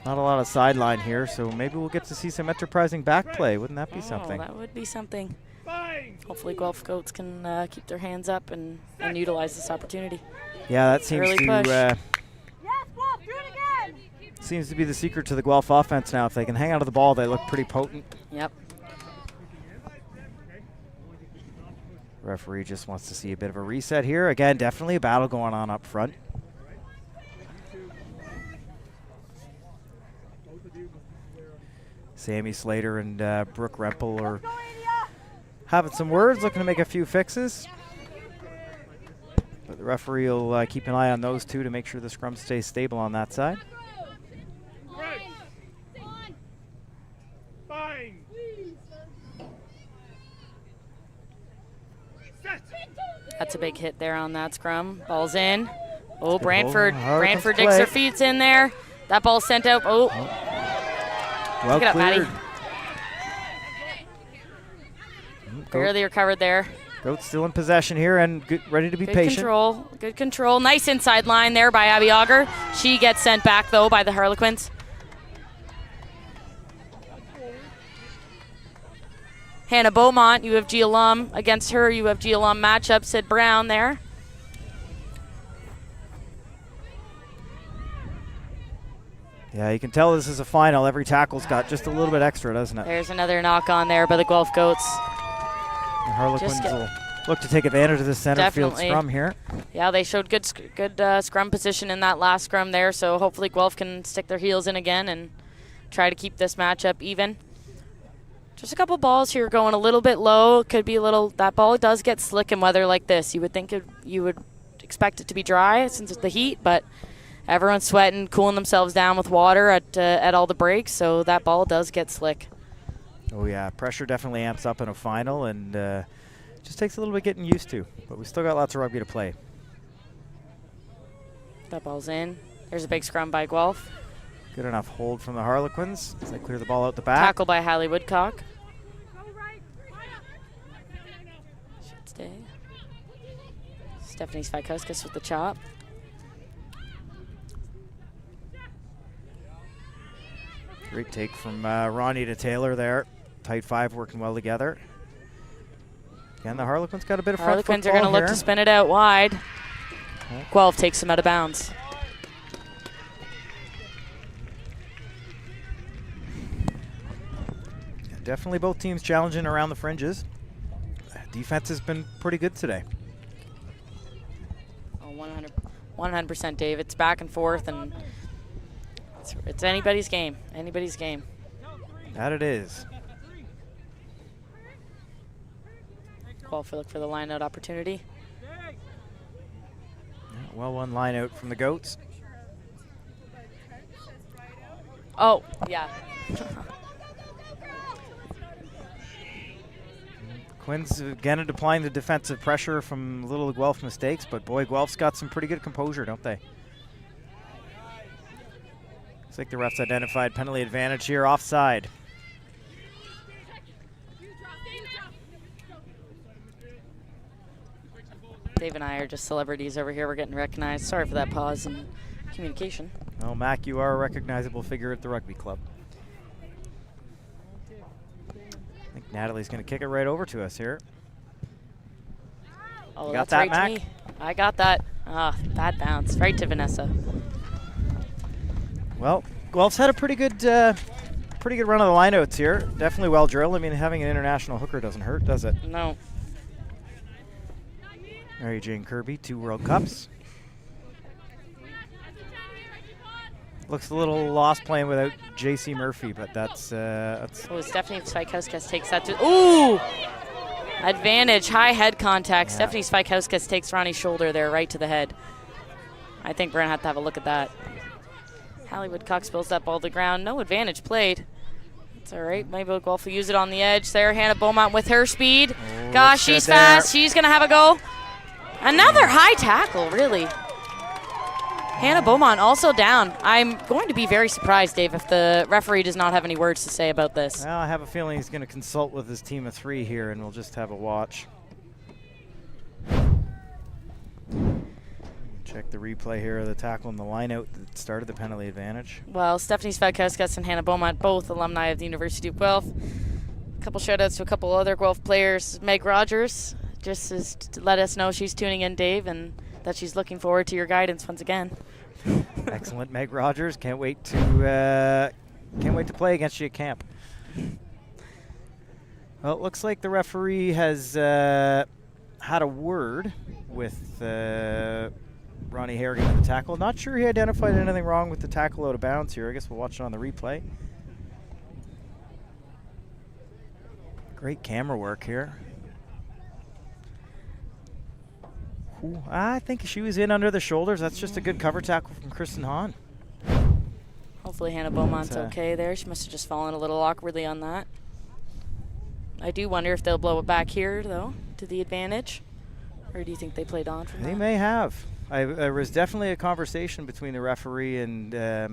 Not a lot of sideline here, so maybe we'll get to see some enterprising back play. Wouldn't that be something? That would be something. Hopefully Guelph Goats can keep their hands up and utilize this opportunity. Yeah, that seems to seems to be the secret to the Guelph offense now. If they can hang out of the ball, they look pretty potent. Yep. Referee just wants to see a bit of a reset here. Again, definitely a battle going on up front. Sammy Slater and Brooke Rempel are having some words, looking to make a few fixes. But the referee will keep an eye on those two to make sure the scrum stays stable on that side. That's a big hit there on that scrum. Ball's in. Oh, Brantford Brantford digs her feet in there. That ball's sent out. Oh. Well Pick it up, cleared. Maddie. Barely recovered there. Goats still in possession here and ready to be patient. Good control. Nice inside line there by Abby Auger. She gets sent back, though, by the Harlequins. Hannah Beaumont, U of G alum. Against her, U of G alum matchup. Sid Brown there. Yeah, you can tell this is a final. Every tackle's got just a little bit extra, doesn't it? There's another knock on there by the Guelph Goats. The Harlequins will look to take advantage of this center field scrum here. Yeah, they showed good scrum position in that last scrum there, so hopefully Guelph can stick their heels in again and try to keep this matchup even. Just a couple balls here going a little bit low. Could be a little. That ball does get slick in weather like this. You would think you would expect it to be dry since it's the heat, but everyone's sweating, cooling themselves down with water at all the breaks, so that ball does get slick. Oh yeah, pressure definitely amps up in a final, and just takes a little bit getting used to. But we still got lots of rugby to play. That ball's in. There's a big scrum by Guelph. Good enough hold from the Harlequins as they clear the ball out the back. Tackle by Hallie Woodcock. Should stay. Stephanie Svikauskas with the chop. Great take from Ronnie to Taylor there. Tight five working well together. Again, the Harlequins got a bit of front Harlequins football are going to look to spin it out wide. Guelph takes them out of bounds. definitely both teams challenging around the fringes. Defense has been pretty good today. Oh, 100%, Dave. It's back and forth, and it's anybody's game. Anybody's game. That it is. Guelph look for the line-out opportunity. Yeah, well, one line out from the Goats. Oh, yeah. Quins again applying the defensive pressure from little Guelph mistakes, but boy, Guelph's got some pretty good composure, don't they? Looks like the refs identified penalty advantage here, offside. Dave and I are just celebrities over here. We're getting recognized. Sorry for that pause in communication. Well, Mac, you are a recognizable figure at the rugby club. I think Natalie's going to kick it right over to us here. Oh, you got that's that, right Mac? to me. I got that. Ah, bad bounce. Right to Vanessa. Well, Guelph's had a pretty good run of the lineouts here. Definitely well drilled. I mean, having an international hooker doesn't hurt, does it? No. Mary Jane Kirby, 2 World Cups. Looks a little lost playing without J.C. Murphy, but that's Oh, Stephanie Svikauskas takes that to. Ooh! Advantage, high head contact. Yeah. Stephanie Svikauskas takes Ronnie's shoulder there, right to the head. I think we're going to have to have a look at that. Hollywood Cox spills that ball to the ground. No advantage played. It's all right. Maybe Guelph will use it on the edge there. Hannah Beaumont with her speed. Oh, gosh, she's fast. She's going to have a go. Another high tackle, really. Hannah Beaumont also down. I'm going to be very surprised, Dave, if the referee does not have any words to say about this. Well, I have a feeling he's going to consult with his team of 3 here, and we'll just have a watch. Check the replay here of the tackle and the lineout that started the penalty advantage. Well, Stephanie Svikauskas and Hannah Beaumont, both alumni of the University of Guelph. A couple shout-outs to a couple other Guelph players. Meg Rogers, just as to let us know she's tuning in, Dave, and that she's looking forward to your guidance once again. Excellent, Meg Rogers. Can't wait to play against you at camp. Well, it looks like the referee has had a word with Ronnie Harrigan in the tackle. Not sure he identified anything wrong with the tackle out of bounds here. I guess we'll watch it on the replay. Great camera work here. Ooh, I think she was in under the shoulders. That's just a good cover tackle from Kristen Hahn. Hopefully Hannah Beaumont's okay there. She must have just fallen a little awkwardly on that. I do wonder if they'll blow it back here, though, to the advantage. Or do you think they played on from that? They may have. There was definitely a conversation between the referee and I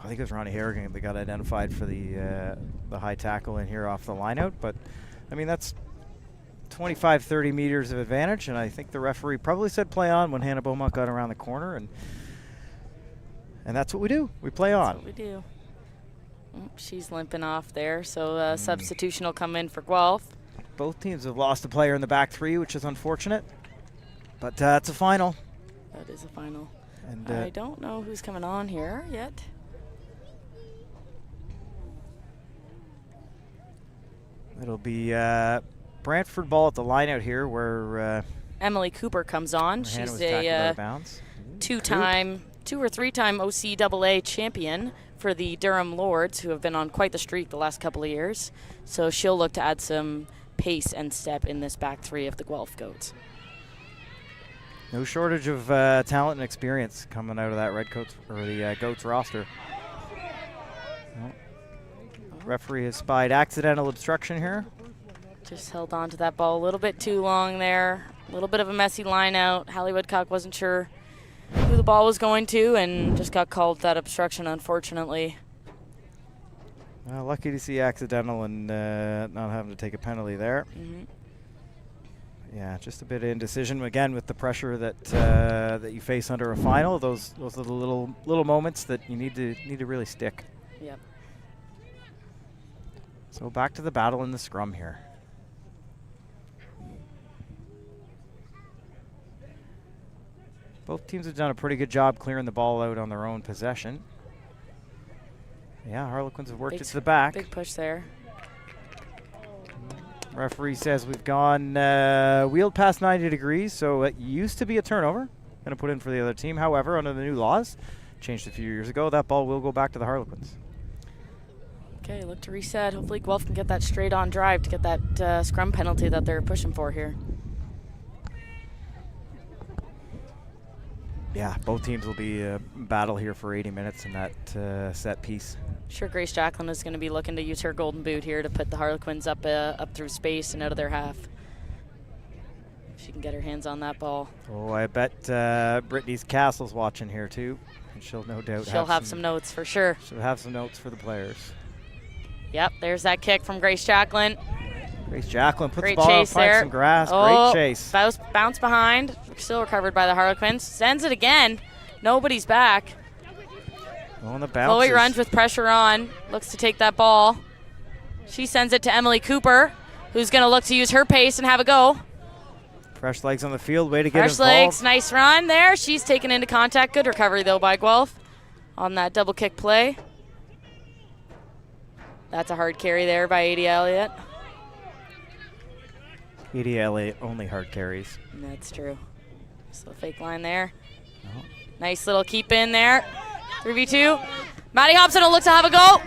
think it was Ronnie Harrigan that got identified for the high tackle in here off the lineout. But, I mean, that's 25, 30 meters of advantage, and I think the referee probably said play on when Hannah Beaumont got around the corner, and that's what we do. We play on. That's what we do. She's limping off there, so substitution will come in for Guelph. Both teams have lost a player in the back 3, which is unfortunate, but it's a final. That is a final. And I don't know who's coming on here yet. It'll be Brantford ball at the line out here where Emily Cooper comes on. She's a 2 or 3-time OCAA champion for the Durham Lords, who have been on quite the streak the last couple of years. So she'll look to add some pace and step in this back 3 of the Guelph Goats. No shortage of talent and experience coming out of that Redcoats or the Goats roster. Well, referee has spied accidental obstruction here. Just held on to that ball a little bit too long there. A little bit of a messy line out. Hallie Woodcock wasn't sure who the ball was going to and just got called that obstruction, unfortunately. Well, lucky to see accidental and not having to take a penalty there. Mm-hmm. Yeah, just a bit of indecision again with the pressure that that you face under a final. Those are the little moments that you need to really stick. Yep. So back to the battle in the scrum here. Both teams have done a pretty good job clearing the ball out on their own possession. Yeah, Harlequins have worked it to the back. Big push there. Referee says we've gone wheeled past 90 degrees, so it used to be a turnover. Going to put in for the other team. However, under the new laws, changed a few years ago, that ball will go back to the Harlequins. Okay, look to reset. Hopefully Guelph can get that straight on drive to get that scrum penalty that they're pushing for here. Yeah, both teams will be battle here for 80 minutes in that set piece. Sure, Grace Jacqueline is going to be looking to use her golden boot here to put the Harlequins up through space and out of their half. If she can get her hands on that ball. Oh, I bet Brittany's Castle's watching here too, and she'll no doubt have some notes for sure. She'll have some notes for the players. Yep, there's that kick from Grace Jacqueline. Grace Jacqueline puts Great the ball out, chase finds there. some grass. Oh, great chase. Bounce behind. Still recovered by the Harlequins. Sends it again. Nobody's back. On the bounce. Chloe runs with pressure on. Looks to take that ball. She sends it to Emily Cooper, who's going to look to use her pace and have a go. Fresh legs on the field. Way to get involved. Fresh legs. Nice run there. She's taken into contact. Good recovery, though, by Guelph on that double kick play. That's a hard carry there by Adie Elliott. Adie Elliott only hard carries. That's true. Just a fake line there. Oh. Nice little keep in there. 3v2. Maddie Hobson will look to have a go.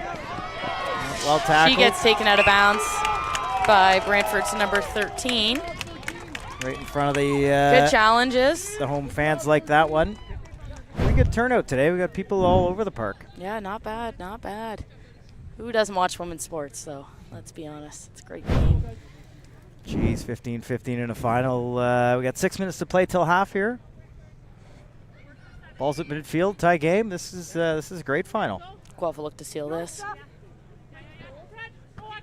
Well tackled. She gets taken out of bounds by Brantford's number 13. Right in front of the good challenges. The home fans like that one. Pretty good turnout today. We got people all over the park. Yeah, not bad, not bad. Who doesn't watch women's sports, though? Let's be honest. It's a great game. Geez, 15-15 in a final. We got 6 minutes to play till half here. Ball's at midfield, tie game. This is a great final. Guelph will look to seal this.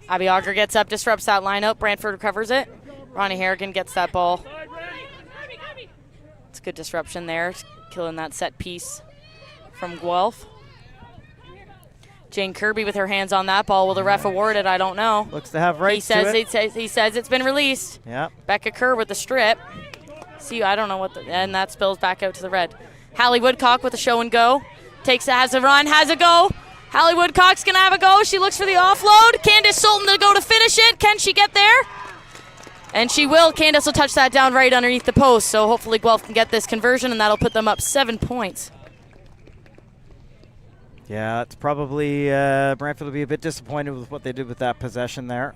Abby Auger gets up, disrupts that lineup. Brantford recovers it. Ronnie Harrigan gets that ball. It's a good disruption there, killing that set piece from Guelph. Jane Kirby with her hands on that ball. Will the ref award it? I don't know. Looks to have rights to it. He says it's been released. Yeah. Becca Kerr with the strip. See, I don't know what and that spills back out to the red. Hallie Woodcock with a show and go. Has a run, has a go. Hallie Woodcock's going to have a go. She looks for the offload. Candace Sultan to go to finish it. Can she get there? And she will. Candace will touch that down right underneath the post. So hopefully Guelph can get this conversion, and that'll put them up 7 points. Yeah, it's probably Brantford will be a bit disappointed with what they did with that possession there.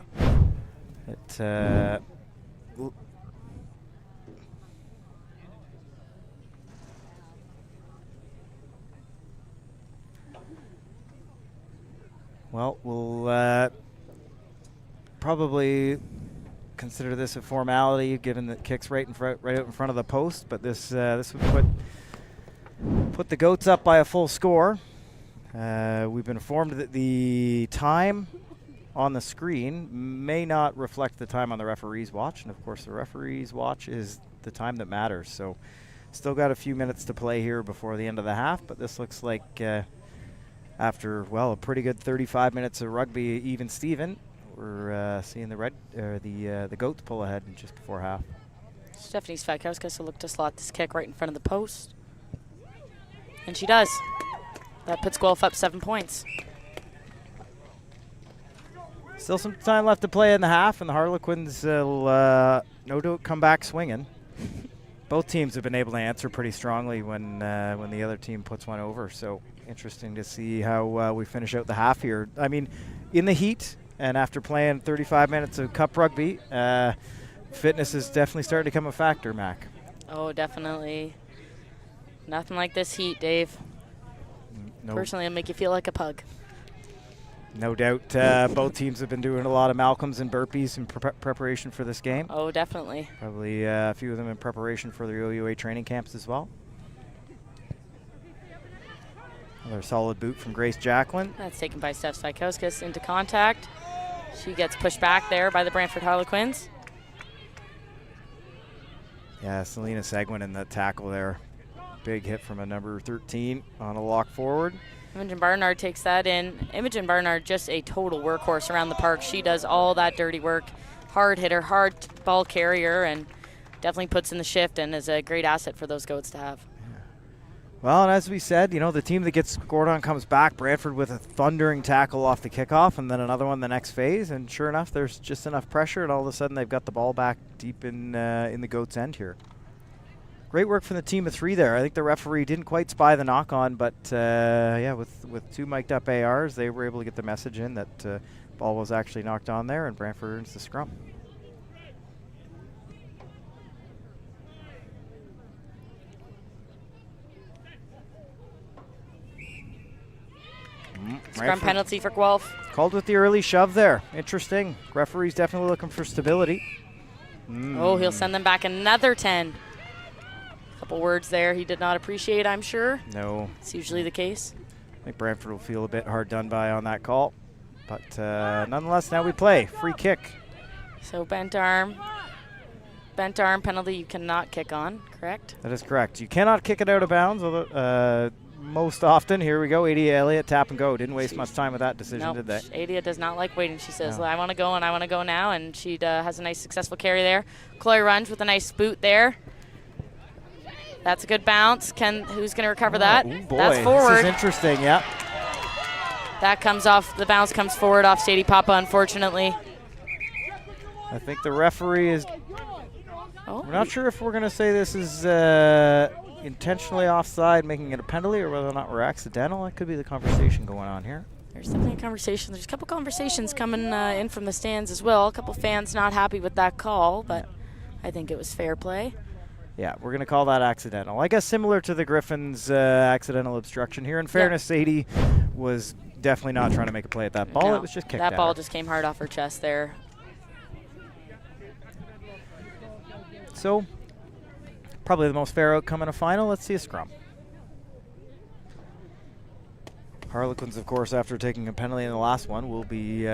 Well, we'll probably consider this a formality, given that kicks right out in front of the post. But this would put the Goats up by a full score. We've been informed that the time on the screen may not reflect the time on the referee's watch, and of course the referee's watch is the time that matters. So still got a few minutes to play here before the end of the half, but this looks like after, well, a pretty good 35 minutes of rugby, even Steven, we're seeing the Goats pull ahead just before half. Stephanie Svatkowska will look to slot this kick right in front of the post. And she does. That puts Guelph up 7 points. Still some time left to play in the half, and the Harlequins will no doubt come back swinging. Both teams have been able to answer pretty strongly when the other team puts one over. So interesting to see how we finish out the half here. I mean, in the heat and after playing 35 minutes of cup rugby, fitness is definitely starting to become a factor, Mac. Oh, definitely. Nothing like this heat, Dave. No. Personally, it'll make you feel like a pug. No doubt both teams have been doing a lot of Malcolms and burpees in preparation for this game. Oh, definitely. Probably a few of them in preparation for the OUA training camps as well. Another solid boot from Grace Jacqueline. That's taken by Steph Svatkowskis into contact. She gets pushed back there by the Brantford Harlequins. Yeah, Selena Seguin in the tackle there. Big hit from a number 13 on a lock forward. Imogen Barnard takes that in. Imogen Barnard, just a total workhorse around the park. She does all that dirty work. Hard hitter, hard ball carrier, and definitely puts in the shift and is a great asset for those Goats to have. Well, and as we said, the team that gets scored on comes back. Brantford with a thundering tackle off the kickoff, and then another one the next phase. And sure enough, there's just enough pressure, and all of a sudden they've got the ball back deep in the goat's end here. Great work from the team of 3 there. I think the referee didn't quite spy the knock on, but yeah, with 2 mic'd up ARs, they were able to get the message in that ball was actually knocked on there, and Brantford earns the scrum. Scrum penalty for Guelph. Called with the early shove there. Interesting. Referee's definitely looking for stability. Oh, he'll send them back another 10. Couple words there he did not appreciate, I'm sure. No. It's usually the case. I think Brantford will feel a bit hard done by on that call. But nonetheless, now we play. Free kick. So bent arm. Bent arm penalty you cannot kick on, correct? That is correct. You cannot kick it out of bounds, although most often. Here we go. Adia Elliott, tap and go. Didn't waste much time with that decision, did they? Adia does not like waiting. She says, I want to go and I want to go now, and she has a nice successful carry there. Chloe Runge with a nice boot there. That's a good bounce. Who's going to recover that? Ooh, boy. That's forward. This is interesting, yeah. That comes off, the bounce comes forward off Sadie Papa, unfortunately. I think the referee is, we're not sure if we're going to say this is intentionally offside, making it a penalty, or whether or not we're accidental. That could be the conversation going on here. There's definitely a conversation. There's a couple conversations coming in from the stands as well. A couple fans not happy with that call, but I think it was fair play. Yeah, we're going to call that accidental. I guess similar to the Griffins' accidental obstruction here. In fairness, Sadie was definitely not trying to make a play at that ball. No, it was just kicked that at ball her. just came hard off her chest there. So, probably the most fair outcome in a final. Let's see a scrum. Harlequins, of course, after taking a penalty in the last one, will be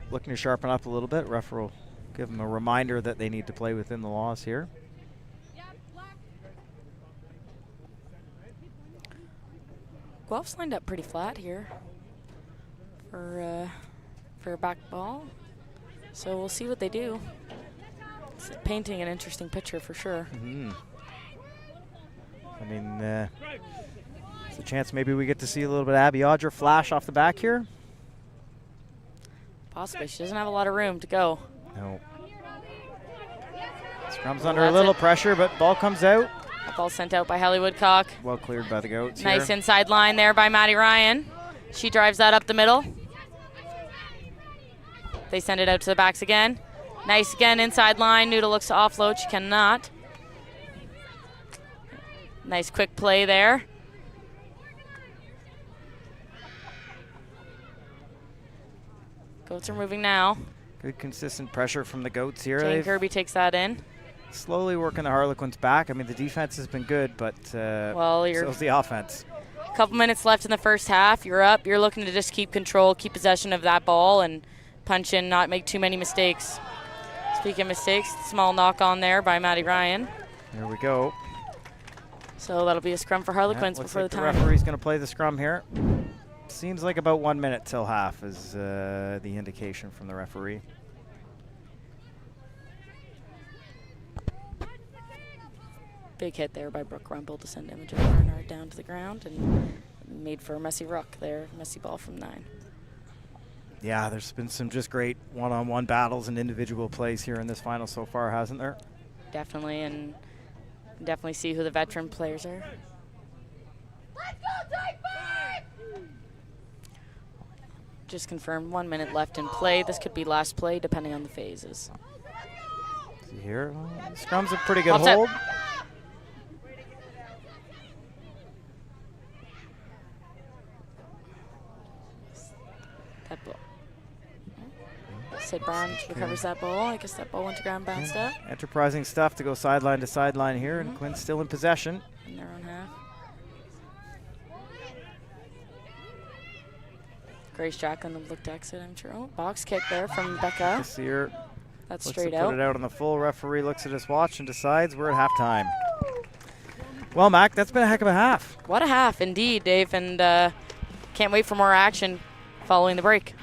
looking to sharpen up a little bit. Ref will give them a reminder that they need to play within the laws here. Guelph's lined up pretty flat here for a back ball, so we'll see what they do. It's painting an interesting picture for sure. I mean, there's a chance maybe we get to see a little bit of Abby Audra flash off the back here. Possibly. She doesn't have a lot of room to go. No. Scrum's under a little pressure, but ball comes out. That ball sent out by Hallie Woodcock. Well cleared by the Goats. Nice here. inside line there by Maddie Ryan. She drives that up the middle. They send it out to the backs again. Nice again, inside line. Noodle looks to offload. She cannot. Nice quick play there. Goats are moving now. Good consistent pressure from the Goats here. Jane Kirby takes that in. Slowly working the Harlequins back. I mean, the defense has been good, but so's the offense. A couple minutes left in the first half. You're up. You're looking to just keep control, keep possession of that ball, and punch in, not make too many mistakes. Speaking of mistakes, small knock on there by Maddie Ryan. There we go. So that'll be a scrum for Harlequins before like the the time. referee's going to play the scrum here. Seems like about 1 minute till half is the indication from the referee. Big hit there by Brooke Rumpel to send Imogen Barnard down to the ground and made for a messy ruck there, messy ball from 9. Yeah, there's been some just great one-on-one battles and individual plays here in this final so far, hasn't there? Definitely, and definitely see who the veteran players are. Let's go, Typhoon! Just confirmed, 1 minute left in play. This could be last play, depending on the phases. See here, scrum's a pretty good Offset. hold. That ball. Sid Barnes recovers that ball. I guess that ball went to ground, bounced up. Enterprising stuff to go sideline to sideline here, and Quinn's still in possession. In their own half. Grace Jacqueline would look to exit, I'm sure. Oh, box kick there from Becca. This year, That's looks straight to out. put it out on the full. Referee looks at his watch and decides we're at halftime. Well, Mac, that's been a heck of a half. What a half, indeed, Dave, and can't wait for more action following the break.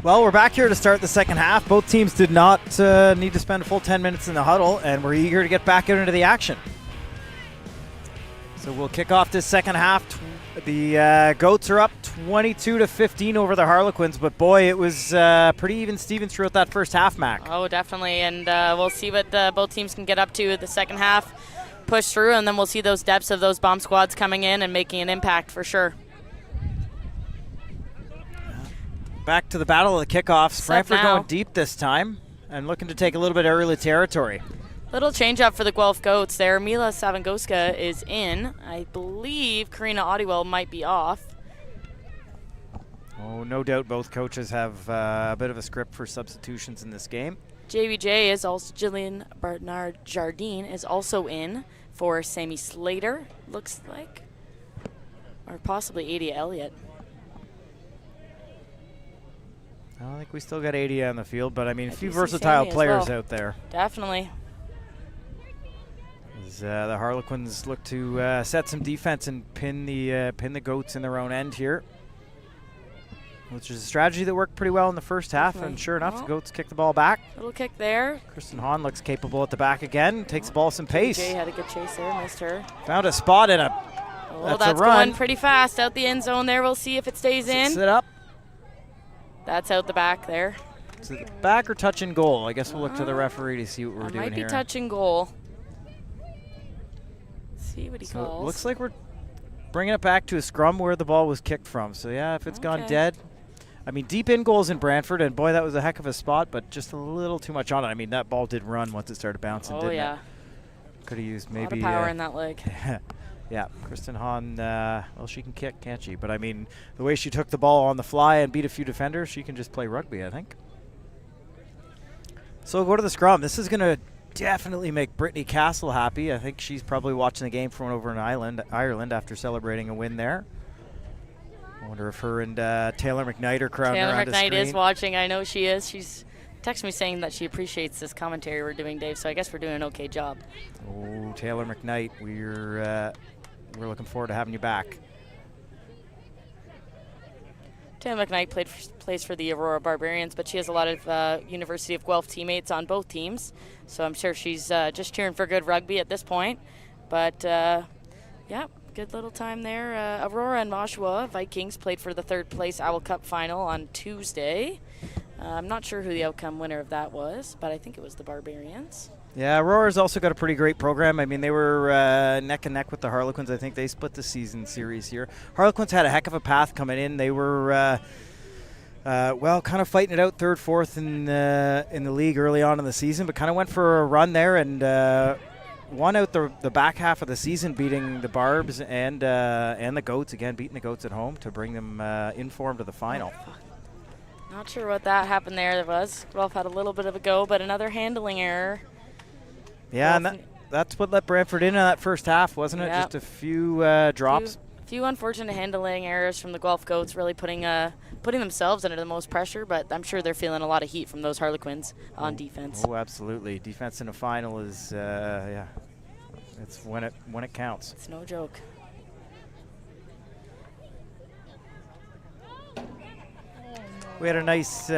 Well, we're back here to start the second half. Both teams did not need to spend a full 10 minutes in the huddle, and we're eager to get back out into the action. So we'll kick off this second half. The Goats are up 22-15 over the Harlequins, but boy, it was pretty even Stevens throughout that first half, Mac. Oh, definitely, and we'll see what both teams can get up to the second half, push through, and then we'll see those depths of those bomb squads coming in and making an impact for sure. Back to the battle of the kickoffs. Brantford now. going deep this time and looking to take a little bit of early territory. Little change up for the Guelph Goats there. Mila Savangoska is in. I believe Karina OWL might be off. Oh, no doubt both coaches have a bit of a script for substitutions in this game. JVJ is also, Jillian Bernard Jardine is also in for Sammy Slater, looks like. Or possibly Adia Elliott. I think we still got 80 on the field, but I mean, a few do see versatile Sammy as players well. out there. Definitely. As the Harlequins look to set some defense and pin the Goats in their own end here, which is a strategy that worked pretty well in the first half. Definitely. And sure enough, Well, the Goats kick the ball back. Little kick there. Kristen Hahn looks capable at the back again. Takes the ball some pace. Jay had a good chase there, missed her. Found a spot in a. Oh, That's a run. going pretty fast out the end zone there. We'll see if it stays in. Sit up. That's out the back there. Is it back or touch and goal? I guess we'll look to the referee to see what we're doing Might be here. touch and goal. See what he So it calls. looks like we're bringing it back to a scrum where the ball was kicked from. So yeah, if it's gone Okay. dead. I mean, deep in goals in Brantford, and boy, that was a heck of a spot, but just a little too much on it. I mean, that ball did run once it started bouncing, Oh didn't yeah, it? Could have used a lot maybe of power in that leg. yeah, Kristen Hahn, well, she can kick, can't she? But I mean, the way she took the ball on the fly and beat a few defenders, she can just play rugby, I think. So we'll go to the scrum. This is going to definitely make Brittany Castle happy. I think she's probably watching the game from over in Ireland after celebrating a win there. I wonder if her and Taylor McKnight are crowding Taylor around the McKnight screen. is watching. I know she is. She's texted me saying that she appreciates this commentary we're doing, Dave. So I guess we're doing an okay job. Oh, Taylor McKnight, we're looking forward to having you back. Taylor McKnight plays for the Aurora Barbarians, but she has a lot of University of Guelph teammates on both teams. So I'm sure she's just cheering for good rugby at this point. But yeah, good little time there. Aurora and Oshawa Vikings played for the third place OWL Cup final on Tuesday. I'm not sure who the outcome winner of that was, but I think it was the Barbarians. Yeah, Aurora's also got a pretty great program. I mean, they were neck and neck with the Harlequins. I think they split the season series here. Harlequins had a heck of a path coming in. They were, well, kind of fighting it out third, fourth in the league early on in the season, but kind of went for a run there and won out the back half of the season, beating the Barbs and the Goats, again, beating the Goats at home to bring them in form to the final. Not sure what that happened there was. Guelph had a little bit of a go, but another handling error. Yeah, and that's what let Brantford in that first half, wasn't it? Yep. Just a few drops. Few unfortunate handling errors from the Guelph Goats, really putting themselves under the most pressure, but I'm sure they're feeling a lot of heat from those Harlequins on defense. Oh, absolutely. Defense in a final is, yeah, it's when it counts. It's no joke. We had a nice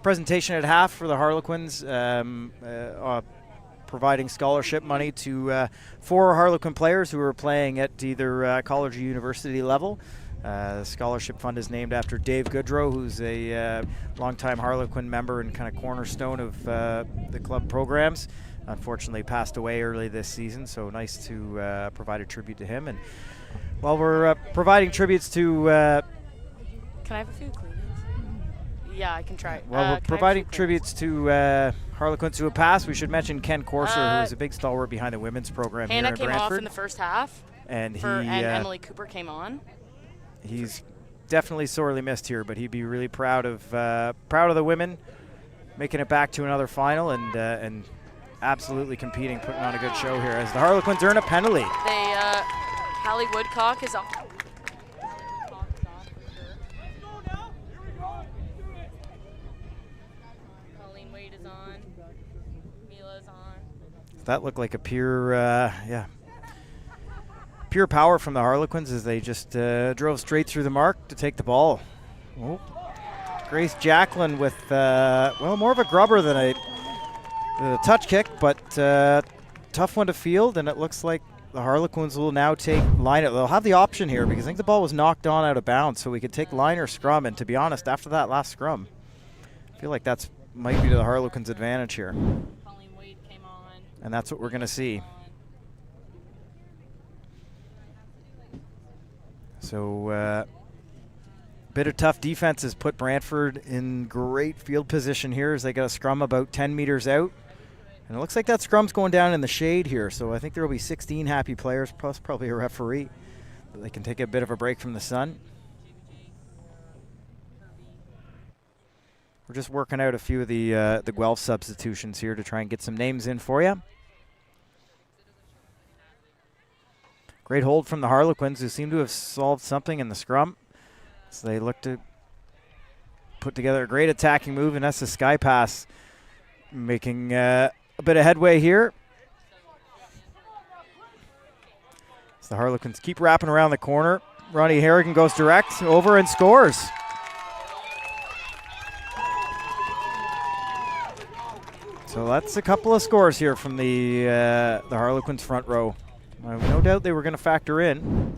presentation at half for the Harlequins, providing scholarship money to 4 Harlequin players who are playing at either college or university level. The scholarship fund is named after Dave Goodrow, who's a longtime Harlequin member and kind of cornerstone of the club programs. Unfortunately passed away early this season, so nice to provide a tribute to him. And while we're providing tributes to... Can I have a few clean? Yeah, I can try. Well, we're providing tributes to Harlequins who have passed. We should mention Ken Corser, who is a big stalwart behind the women's program Hannah here in came Brantford. off in the first half, and and Emily Cooper came on. He's definitely sorely missed here, but he'd be really proud of the women making it back to another final and absolutely competing, putting on a good show here as the Harlequins earn a penalty. Hallie Woodcock is off. That looked like a pure power from the Harlequins as they just drove straight through the mark to take the ball. Oh. Grace Jacqueline with, well, more of a grubber than a touch kick, but tough one to field, and it looks like the Harlequins will now take line. They'll have the option here because I think the ball was knocked on out of bounds, so we could take line or scrum, and to be honest, after that last scrum, I feel like that's might be to the Harlequins' advantage here. And that's what we're going to see. So bit of tough defense has put Brantford in great field position here as they got a scrum about 10 meters out. And it looks like that scrum's going down in the shade here, so I think there will be 16 happy players plus probably a referee. They can take a bit of a break from the sun. We're just working out a few of the Guelph substitutions here to try and get some names in for you. Great hold from the Harlequins, who seem to have solved something in the scrum. So they look to put together a great attacking move, and that's the sky pass, making a bit of headway here. So the Harlequins keep wrapping around the corner. Ronnie Harrigan goes direct over and scores. So that's a couple of scores here from the Harlequins front row. No doubt they were going to factor in.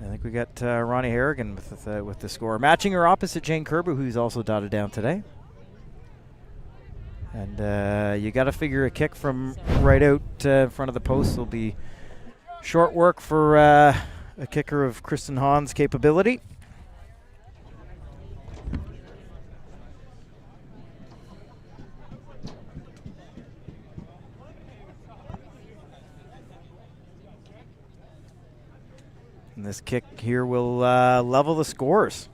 I think we got Ronnie Harrigan with the score. Matching her opposite, Jane Kirby, who's also dotted down today. And you got to figure a kick from right out in front of the post will be short work for a kicker of Kristen Hahn's capability. And this kick here will level the scores.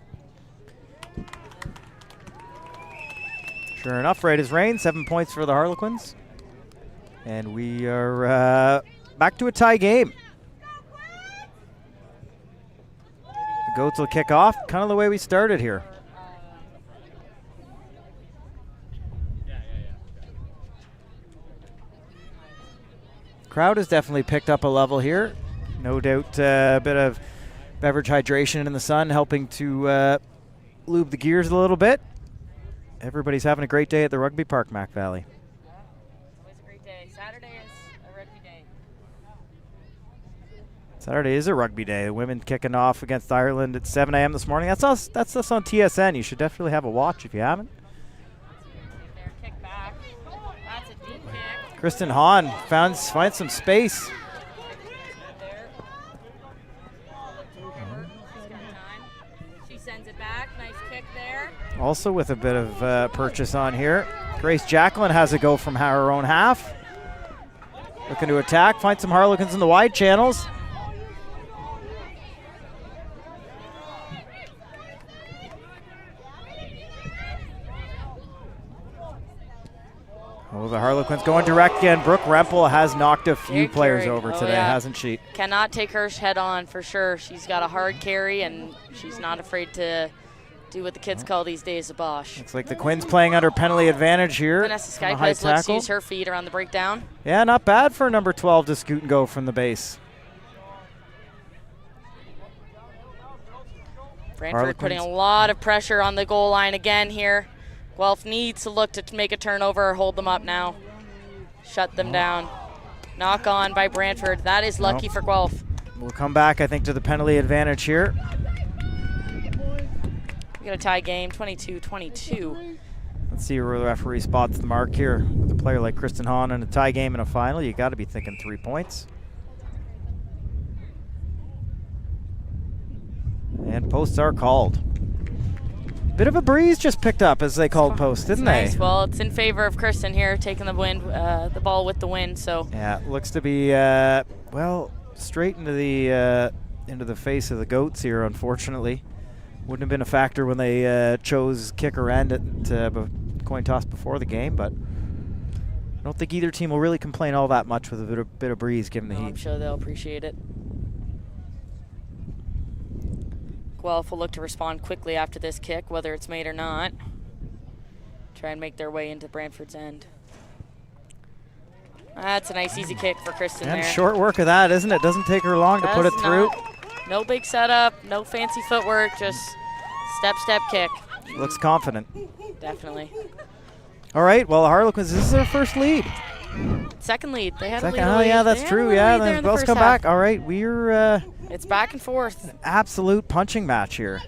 Sure enough, right as rain, 7 points for the Harlequins. And we are back to a tie game. The Goats will kick off, kind of the way we started here. Crowd has definitely picked up a level here. No doubt a bit of beverage hydration in the sun helping to lube the gears a little bit. Everybody's having a great day at the rugby park, Mac Valley. Always a great day. Saturday is a rugby day. Saturday is a rugby day. The women kicking off against Ireland at 7 a.m. this morning. That's us on TSN. You should definitely have a watch if you haven't. There, kick back. That's a deep kick. Kristen Hahn finds some space. Sends it back. Nice kick there. Also with a bit of purchase on here. Grace Jacqueline has a go from her own half. Looking to attack. Find some Harlequins in the wide channels. Oh, the Harlequins going direct again. Brooke Rempel has knocked a few players over today, hasn't she? Cannot take her head on for sure. She's got a hard carry, and she's not afraid to do what the kids call these days a Bosch. Looks like the Quins playing under penalty advantage here. Vanessa Skypes looks to use her feet around the breakdown. Yeah, not bad for number 12 to scoot and go from the base. Brantford putting a lot of pressure on the goal line again here. Guelph needs to look to make a turnover or hold them up now. Shut them down. Knock on by Brantford. That is lucky for Guelph. We'll come back, I think, to the penalty advantage here. We got a tie game, 22-22. Let's see where the referee spots the mark here. With a player like Kristen Hahn in a tie game in a final, you got to be thinking 3 points. And posts are called. Bit of a breeze just picked up as they called post, didn't they? Nice. Well, it's in favor of Kristen here, taking the wind, the ball with the wind. So yeah, looks to be well straight into the face of the Goats here. Unfortunately, wouldn't have been a factor when they chose kick or end at coin toss before the game, but I don't think either team will really complain all that much with a bit of breeze given the heat. I'm sure they'll appreciate it. Guelph will look to respond quickly after this kick, whether it's made or not. Try and make their way into Brantford's end. That's a nice easy kick for Kristen and there. Short work of that, isn't it? Doesn't take her long to put it through. No big setup, no fancy footwork, just Step kick. Looks confident. Definitely. All right, well, the Harlequins, this is their first lead. Second lead. They had a lead. Oh, yeah, that's true. Yeah, then Guelph's come back. All right, we're it's back and forth. absolute punching match here.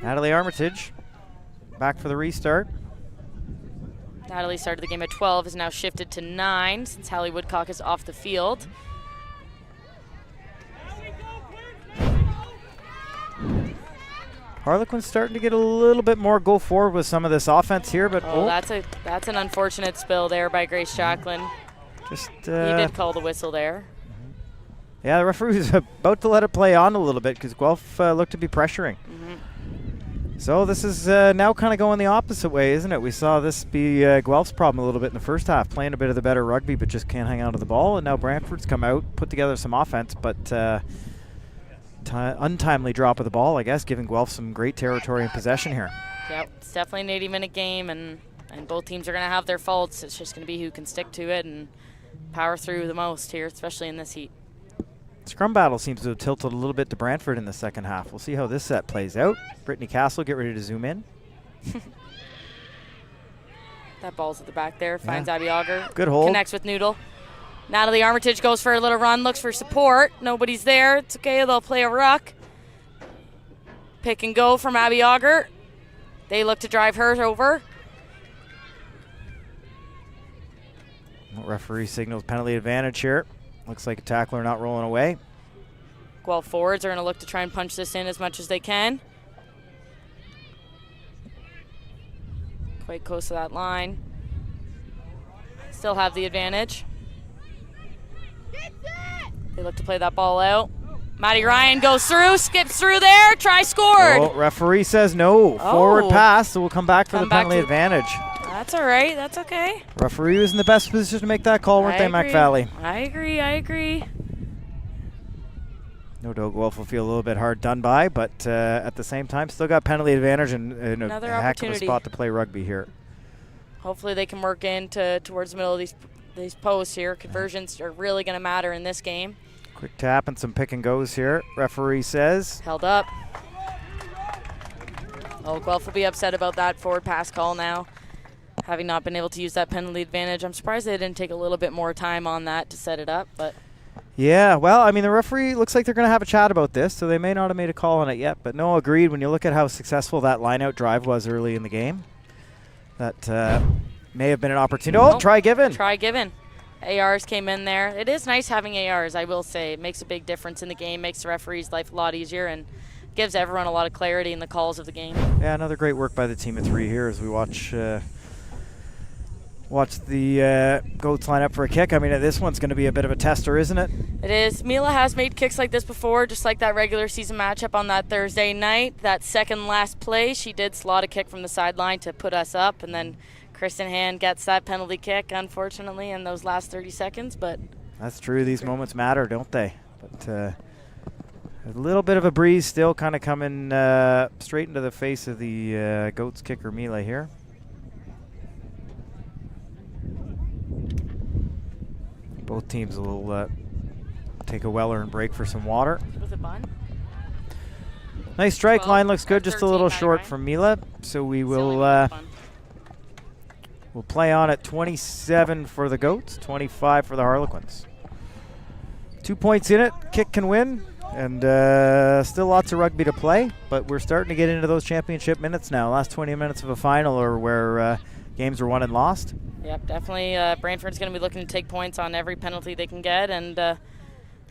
Natalie Armitage back for the restart. Natalie started the game at 12, is now shifted to 9 since Hallie Woodcock is off the field. Harlequins starting to get a little bit more go forward with some of this offense here, but that's an unfortunate spill there by Grace Jacqueline. Just he did call the whistle there. Yeah, the referee was about to let it play on a little bit because Guelph looked to be pressuring. So this is now kind of going the opposite way, isn't it? We saw this be Guelph's problem a little bit in the first half, playing a bit of the better rugby but just can't hang on to the ball. And now Brantford's come out, put together some offense, but untimely drop of the ball, I guess, giving Guelph some great territory and possession here. Yep, it's definitely an 80-minute game, and both teams are going to have their faults. It's just going to be who can stick to it and power through the most here, especially in this heat. Scrum battle seems to have tilted a little bit to Brantford in the second half. We'll see how this set plays out. Brittany Castle, get ready to zoom in. That ball's at the back there, finds Abby Auger. Good hold. Connects with Noodle. Natalie Armitage goes for a little run, looks for support. Nobody's there. It's okay, they'll play a ruck. Pick and go from Abby Auger. They look to drive her over. Referee signals penalty advantage here. Looks like a tackler not rolling away. Guelph forwards are going to look to try and punch this in as much as they can. Quite close to that line. Still have the advantage. They look to play that ball out. Maddie Ryan goes through, skips through there, try scored. Oh, referee says no. Forward pass, so we'll come back for the penalty advantage. That's all right, that's okay. Referee was in the best position to make that call, weren't they, Mac Valley? I agree. No doubt Guelph will feel a little bit hard done by, but at the same time, still got penalty advantage and a heck of a spot to play rugby here. Hopefully they can work towards the middle of these posts here. Conversions are really going to matter in this game. Quick tap and some pick and goes here. Referee says. Held up. Oh, Guelph will be upset about that forward pass call now, having not been able to use that penalty advantage. I'm surprised they didn't take a little bit more time on that to set it up, but. Yeah, well, I mean, the referee looks like they're going to have a chat about this, so they may not have made a call on it yet. But no, agreed. When you look at how successful that line-out drive was early in the game, that may have been an opportunity. Oh, try given. Try given. ARs came in there. It is nice having ARs, I will say. It makes a big difference in the game, makes the referee's life a lot easier, and gives everyone a lot of clarity in the calls of the game. Yeah, another great work by the team of 3 here as we watch the Goats line up for a kick. I mean, this one's going to be a bit of a tester, isn't it? It is. Mila has made kicks like this before, just like that regular season matchup on that Thursday night. That second last play, she did slot a kick from the sideline to put us up, and then Kristen Hand gets that penalty kick, unfortunately, in those last 30 seconds. But that's true. These moments matter, don't they? But a little bit of a breeze still kind of coming straight into the face of the Goats kicker, Mila, here. Both teams will take a well-earned break for some water. Was it bun? Nice strike. Line looks good, just a little short from Mila. So we will we'll play on at 27 for the Goats, 25 for the Harlequins. 2 points in it. Kick can win, and still lots of rugby to play. But we're starting to get into those championship minutes now. Last 20 minutes of a final or where games were won and lost. Yep, definitely. Brantford's going to be looking to take points on every penalty they can get, and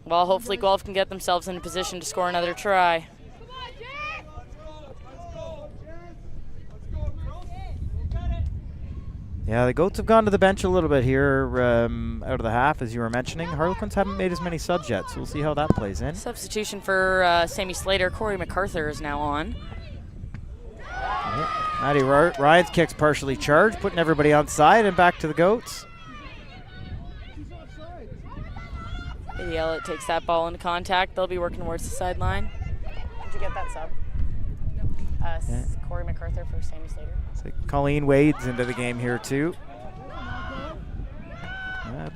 well, hopefully Guelph can get themselves in a position to score another try. Yeah, the Goats have gone to the bench a little bit here out of the half, as you were mentioning. Harlequins haven't made as many subs yet, so we'll see how that plays in. Substitution for Sammy Slater. Corey MacArthur is now on. Maddie Ryan's kick's partially charged, putting everybody on side and back to the Goats. Katie Ellett takes that ball into contact. They'll be working towards the sideline. Did you get that sub? Corey MacArthur for Sammy Slater. So Colleen Wade's into the game here too.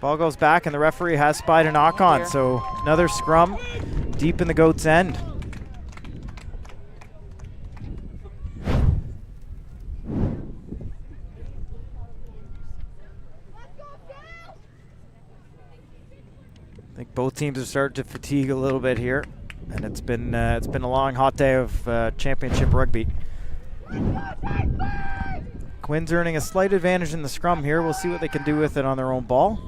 Ball goes back, and the referee has spied a knock-on. Dear. So another scrum deep in the goat's end. I think both teams have started to fatigue a little bit here, and it's been a long, hot day of championship rugby. Quins earning a slight advantage in the scrum here. We'll see what they can do with it on their own ball.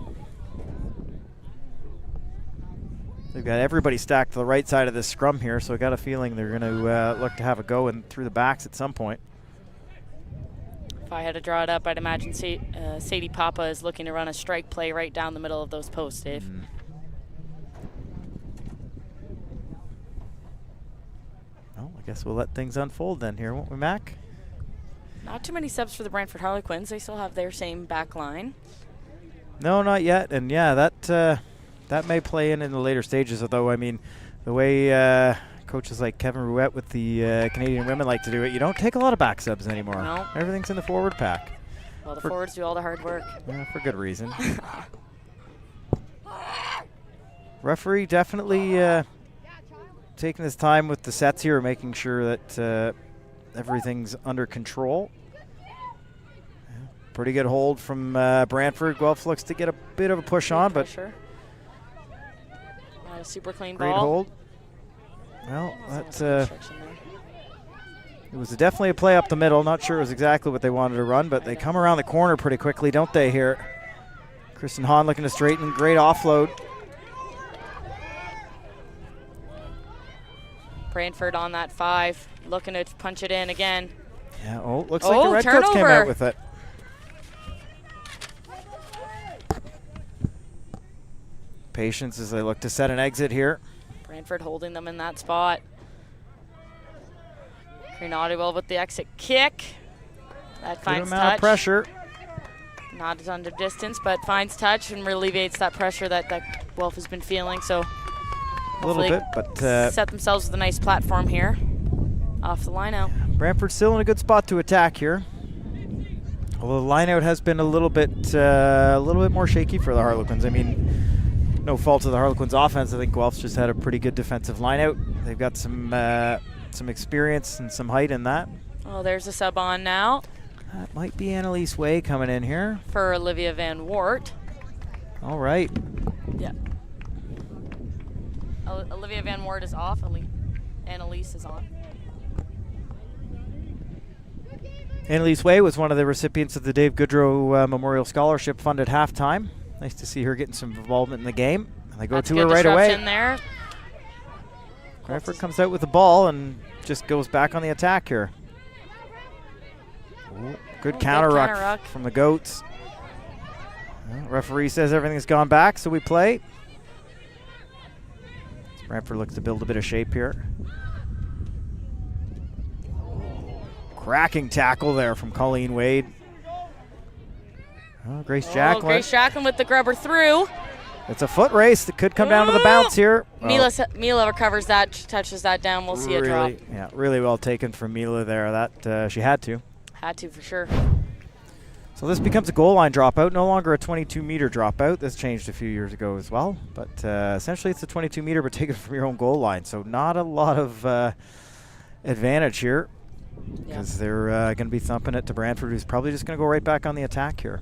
They've got everybody stacked to the right side of this scrum here, so I got a feeling they're going to look to have a go in through the backs at some point. If I had to draw it up, I'd imagine Sadie Papa is looking to run a strike play right down the middle of those posts, Dave. Well, I guess we'll let things unfold then here, won't we, Mac? Not too many subs for the Brantford Harlequins. They still have their same back line. No, not yet. And yeah, that may play in the later stages, although, I mean, the way coaches like Kevin Rouette with the Canadian women like to do it, you don't take a lot of back subs anymore. No. Everything's in the forward pack. Well, the forwards do all the hard work. Yeah, for good reason. Referee definitely taking his time with the sets here, making sure that everything's under control. Pretty good hold from Brantford. Guelph looks to get a bit of a push on, but not a super clean great ball. hold. Well, that's it was definitely a play up the middle. Not sure it was exactly what they wanted to run, but they come around the corner pretty quickly, don't they, here? Kristen Hahn looking to straighten. Great offload. Brantford on that 5, looking to punch it in again. Yeah, looks like the Redcoats came out with it. Patience as they look to set an exit here. Brantford holding them in that spot. Greenaudiwell with the exit kick. That finds Good amount touch. of pressure. Not under distance, but finds touch and alleviates that pressure that Guelph has been feeling. So A little bit, but set themselves with a nice platform here. Off the line out. Brantford's still in a good spot to attack here. Although the line out has been a little bit more shaky for the Harlequins. I mean, no fault of the Harlequins offense. I think Guelph's just had a pretty good defensive line out. They've got some experience and some height in that. Oh, there's a sub on now. That might be Annalise Way coming in here. For Olivia Van Wart. All right. Yeah. Olivia Van Wart is off. Annalise is on. Annalise Way was one of the recipients of the Dave Goodrow Memorial Scholarship Fund at halftime. Nice to see her getting some involvement in the game. And they go to her right away. There. Brantford comes out with the ball and just goes back on the attack here. Ooh, good counter ruck from the Goats. Well, referee says everything's gone back, so we play. Brantford looks to build a bit of shape here. Cracking tackle there from Colleen Wade. Oh, Grace Jacqueline. Grace Jacqueline with the grubber through. It's a foot race that could come down to the bounce here. Mila recovers that, touches that down. We'll see a drop. Yeah, really well taken from Mila there. That she had to. Had to for sure. So this becomes a goal line dropout, no longer a 22-meter dropout. This changed a few years ago as well, but essentially it's a 22-meter, but taken from your own goal line. So not a lot of advantage here, because they're going to be thumping it to Brantford, who's probably just going to go right back on the attack here.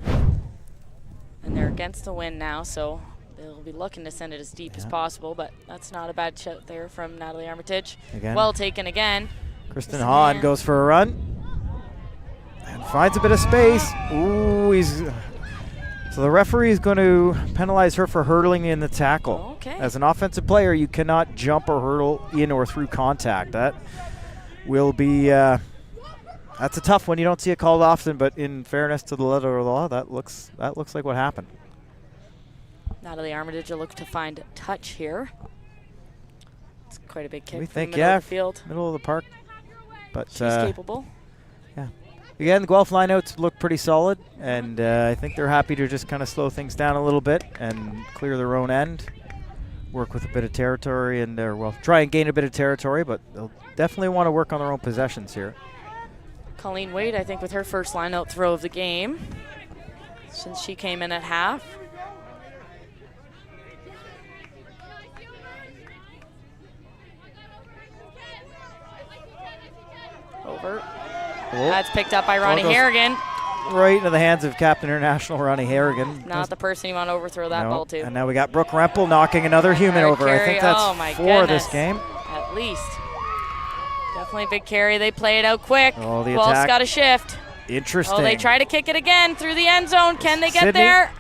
And they're against the wind now, so they'll be looking to send it as deep as possible, but that's not a bad shot there from Natalie Armitage. Again. Well taken again. Kristen Hahn goes for a run and finds a bit of space. Ooh, so the referee is going to penalize her for hurdling in the tackle. Okay. As an offensive player, you cannot jump or hurdle in or through contact. That will be that's a tough one. You don't see it called often, but in fairness to the letter of the law, that looks like what happened. Natalie Armitage will look to find touch here. It's quite a big kick. We from think, the middle of the field. middle of the park. But she's capable. Yeah. Again, the Guelph lineouts look pretty solid, and I think they're happy to just kind of slow things down a little bit and clear their own end, work with a bit of territory, and try and gain a bit of territory, but they'll definitely want to work on their own possessions here. Colleen Wade, I think, with her first lineout throw of the game since she came in at half. over. Oh. That's picked up by Ronnie goes Harrigan. right into the hands of Captain International Ronnie Harrigan. Not the person you want to overthrow that ball to. And now we got Brooke Rempel knocking another human Hard over. I think carry. that's Oh my 4 goodness. this game. At least. Definitely big carry. They play it out quick. Oh, the Guelph's attack. got a shift. Interesting. Oh, they try to kick it again through the end zone. Can they get Sydney. there?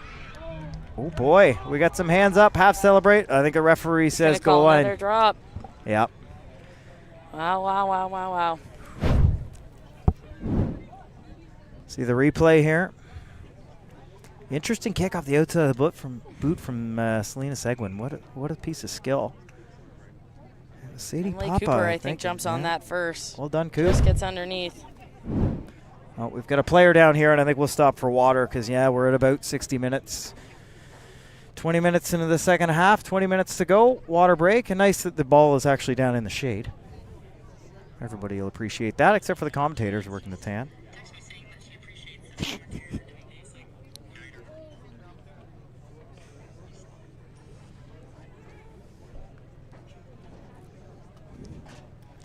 Oh boy, we got some hands up, half celebrate. I think a referee says Gonna call goal line. another drop. Yep. Wow, wow, wow, wow, wow. See the replay here. Interesting kick off the outside of the boot from Selena Seguin. What a piece of skill. Sadie Emily Papa, Cooper, I think, jumps on yeah. that first. Well done, Coop. Just gets underneath. Oh, we've got a player down here, and I think we'll stop for water because, yeah, we're at about 60 minutes. 20 minutes into the second half, 20 minutes to go. Water break, and nice that the ball is actually down in the shade. Everybody will appreciate that, except for the commentators working the tan.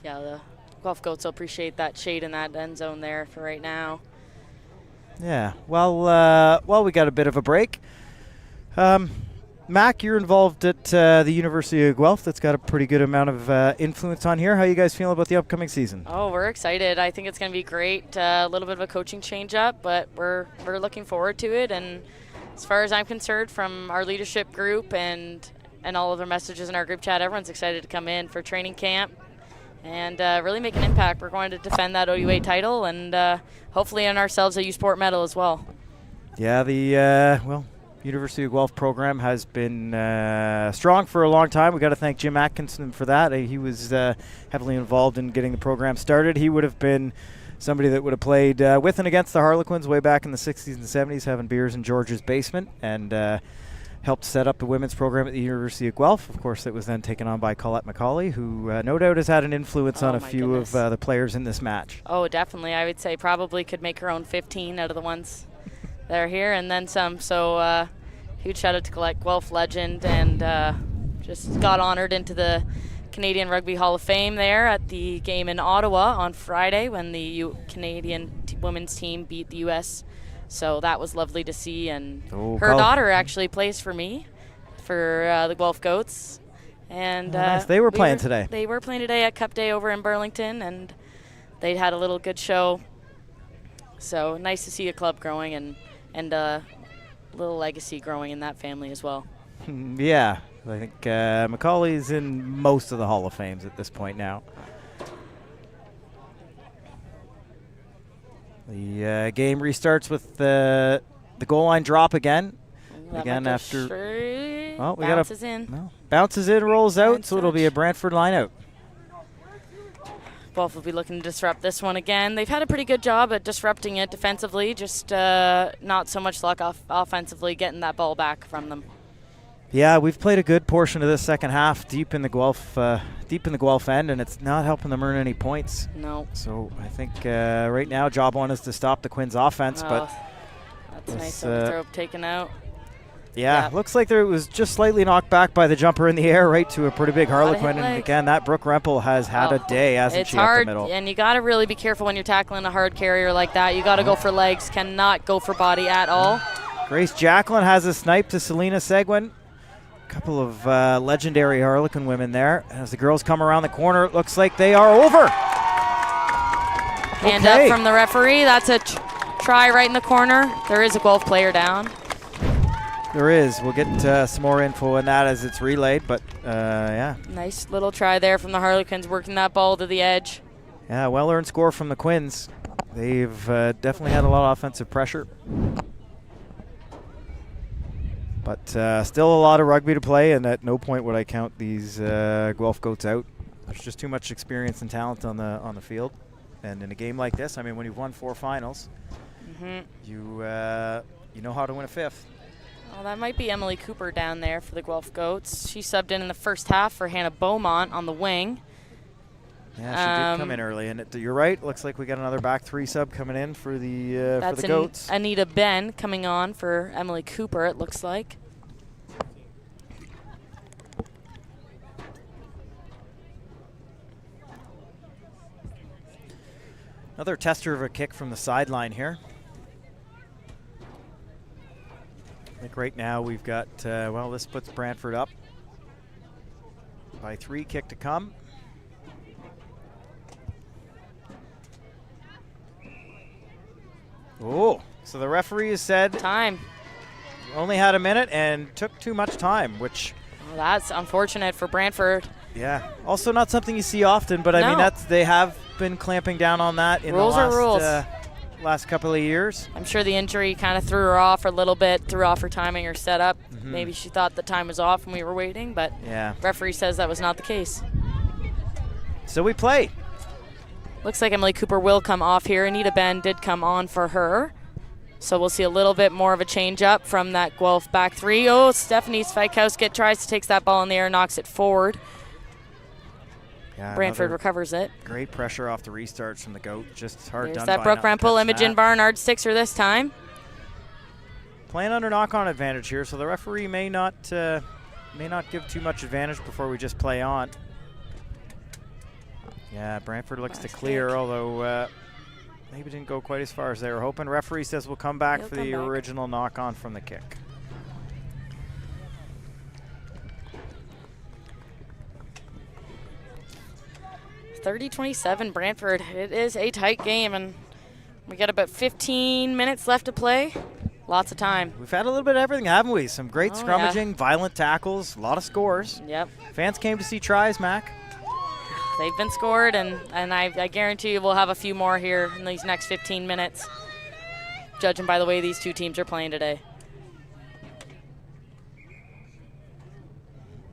Yeah, the Guelph Goats will appreciate that shade in that end zone there for right now. Yeah, well, we got a bit of a break. Mac, you're involved at the University of Guelph. That's got a pretty good amount of influence on here. How you guys feeling about the upcoming season? Oh, we're excited. I think it's going to be great. A little bit of a coaching change-up, but we're looking forward to it. And as far as I'm concerned, from our leadership group and all of the messages in our group chat, everyone's excited to come in for training camp and really make an impact. We're going to defend that OUA title and hopefully earn ourselves a U Sport medal as well. Yeah, the University of Guelph program has been strong for a long time. We've got to thank Jim Atkinson for that. He was heavily involved in getting the program started. He would have been somebody that would have played with and against the Harlequins way back in the 60s and 70s, having beers in George's basement, and helped set up the women's program at the University of Guelph. Of course, it was then taken on by Colette McCauley, who no doubt has had an influence on a few of the players in this match. Oh, definitely. I would say probably could make her own 15 out of the ones that are here and then some. So huge shout out to Colette, Guelph legend, and just got honored into the Canadian Rugby Hall of Fame there at the game in Ottawa on Friday when the Canadian women's team beat the U.S. So that was lovely to see, and her daughter actually plays for me for the Guelph Goats. And nice. They were playing today. They were playing today at Cup Day over in Burlington, and they had a little good show. So nice to see a club growing and a little legacy growing in that family as well. Yeah, I think Macaulay's in most of the Hall of Fames at this point now. The game restarts with the goal line drop again. Again after bounces in. Bounces in, rolls out, so it'll be a Brantford line out. Guelph will be looking to disrupt this one again. They've had a pretty good job at disrupting it defensively, just not so much luck offensively getting that ball back from them. Yeah, we've played a good portion of this second half deep in the Guelph end, and it's not helping them earn any points. No. So I think right now job one is to stop the Quins' offense, but that's nice overthrow taken out. Yeah, looks like it was just slightly knocked back by the jumper in the air right to a pretty big Harlequin. And again, that Brooke Rempel has had a day, hasn't she, hard, up the middle? and you got to really be careful when you're tackling a hard carrier like that. You got to go for legs, cannot go for body at all. Grace Jacqueline has a snipe to Selena Seguin. A couple of legendary Harlequin women there. As the girls come around the corner, it looks like they are over. Hand up from the referee. That's a try right in the corner. There is a Guelph player down. There is. We'll get some more info on that as it's relayed, but yeah. Nice little try there from the Harlequins, working that ball to the edge. Yeah, well-earned score from the Quins. They've definitely had a lot of offensive pressure. But still a lot of rugby to play, and at no point would I count these Guelph Goats out. There's just too much experience and talent on the field. And in a game like this, I mean, when you've won 4 finals, you know how to win a 5th. Well, that might be Emily Cooper down there for the Guelph Goats. She subbed in the first half for Hannah Beaumont on the wing. Yeah, she did come in early, and you're right. Looks like we got another back 3 sub coming in for the Goats. Anita Ben coming on for Emily Cooper, it looks like. Another tester of a kick from the sideline here. I think right now we've got, well, this puts Brantford up by 3, kick to come. Oh, so the referee has said time. Only had a minute and took too much time, which... Well, that's unfortunate for Brantford. Yeah, also not something you see often, but I mean, they have been clamping down on that in rules the are rules. Last couple of years. I'm sure the injury kind of threw her off a little bit, threw off her timing or setup. Maybe she thought the time was off when we were waiting, but yeah, referee says that was not the case. So we play. Looks like Emily Cooper will come off here. Anita Ben did come on for her. So we'll see a little bit more of a change up from that Guelph back 3. Oh, Stephanie Svikowska tries to take that ball in the air, knocks it forward. Yeah, Brantford recovers it. Great pressure off the restarts from the GOAT. Just hard There's done that by Brooke not Rempel, touching Imogen that. Barnard sticks her this time. Playing under knock-on advantage here, so the referee may not give too much advantage before we just play on. Yeah, Brantford looks to clear, although maybe didn't go quite as far as they were hoping. Referee says we'll come back for the original knock-on from the kick. (30-27) Brantford. It is a tight game, and we got about 15 minutes left to play. Lots of time. We've had a little bit of everything, haven't we? Some great scrummaging, violent tackles, a lot of scores. Yep. Fans came to see tries, Mac. They've been scored, and I guarantee you we'll have a few more here in these next 15 minutes, judging by the way these two teams are playing today.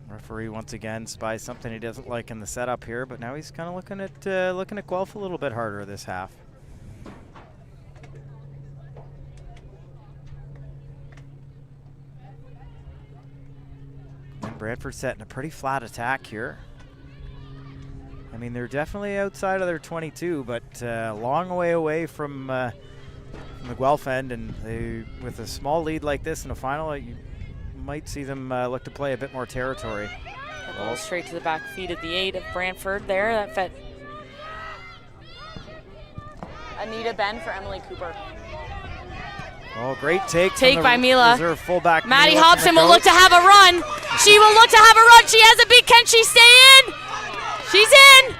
Referee once again spies something he doesn't like in the setup here, but now he's kind of looking at Guelph a little bit harder this half. And Brantford setting a pretty flat attack here. I mean, they're definitely outside of their 22, but a long way away from the Guelph end, and with a small lead like this in a final, you might see them look to play a bit more territory. Ball straight to the back feet of the 8 of Brantford there. That fed Anita Ben for Emily Cooper. Oh, great take by Mila. Reserve fullback Maddie Mila Hobson will look to have a run. She will look to have a run. She has a beat. Can she stay in? She's in.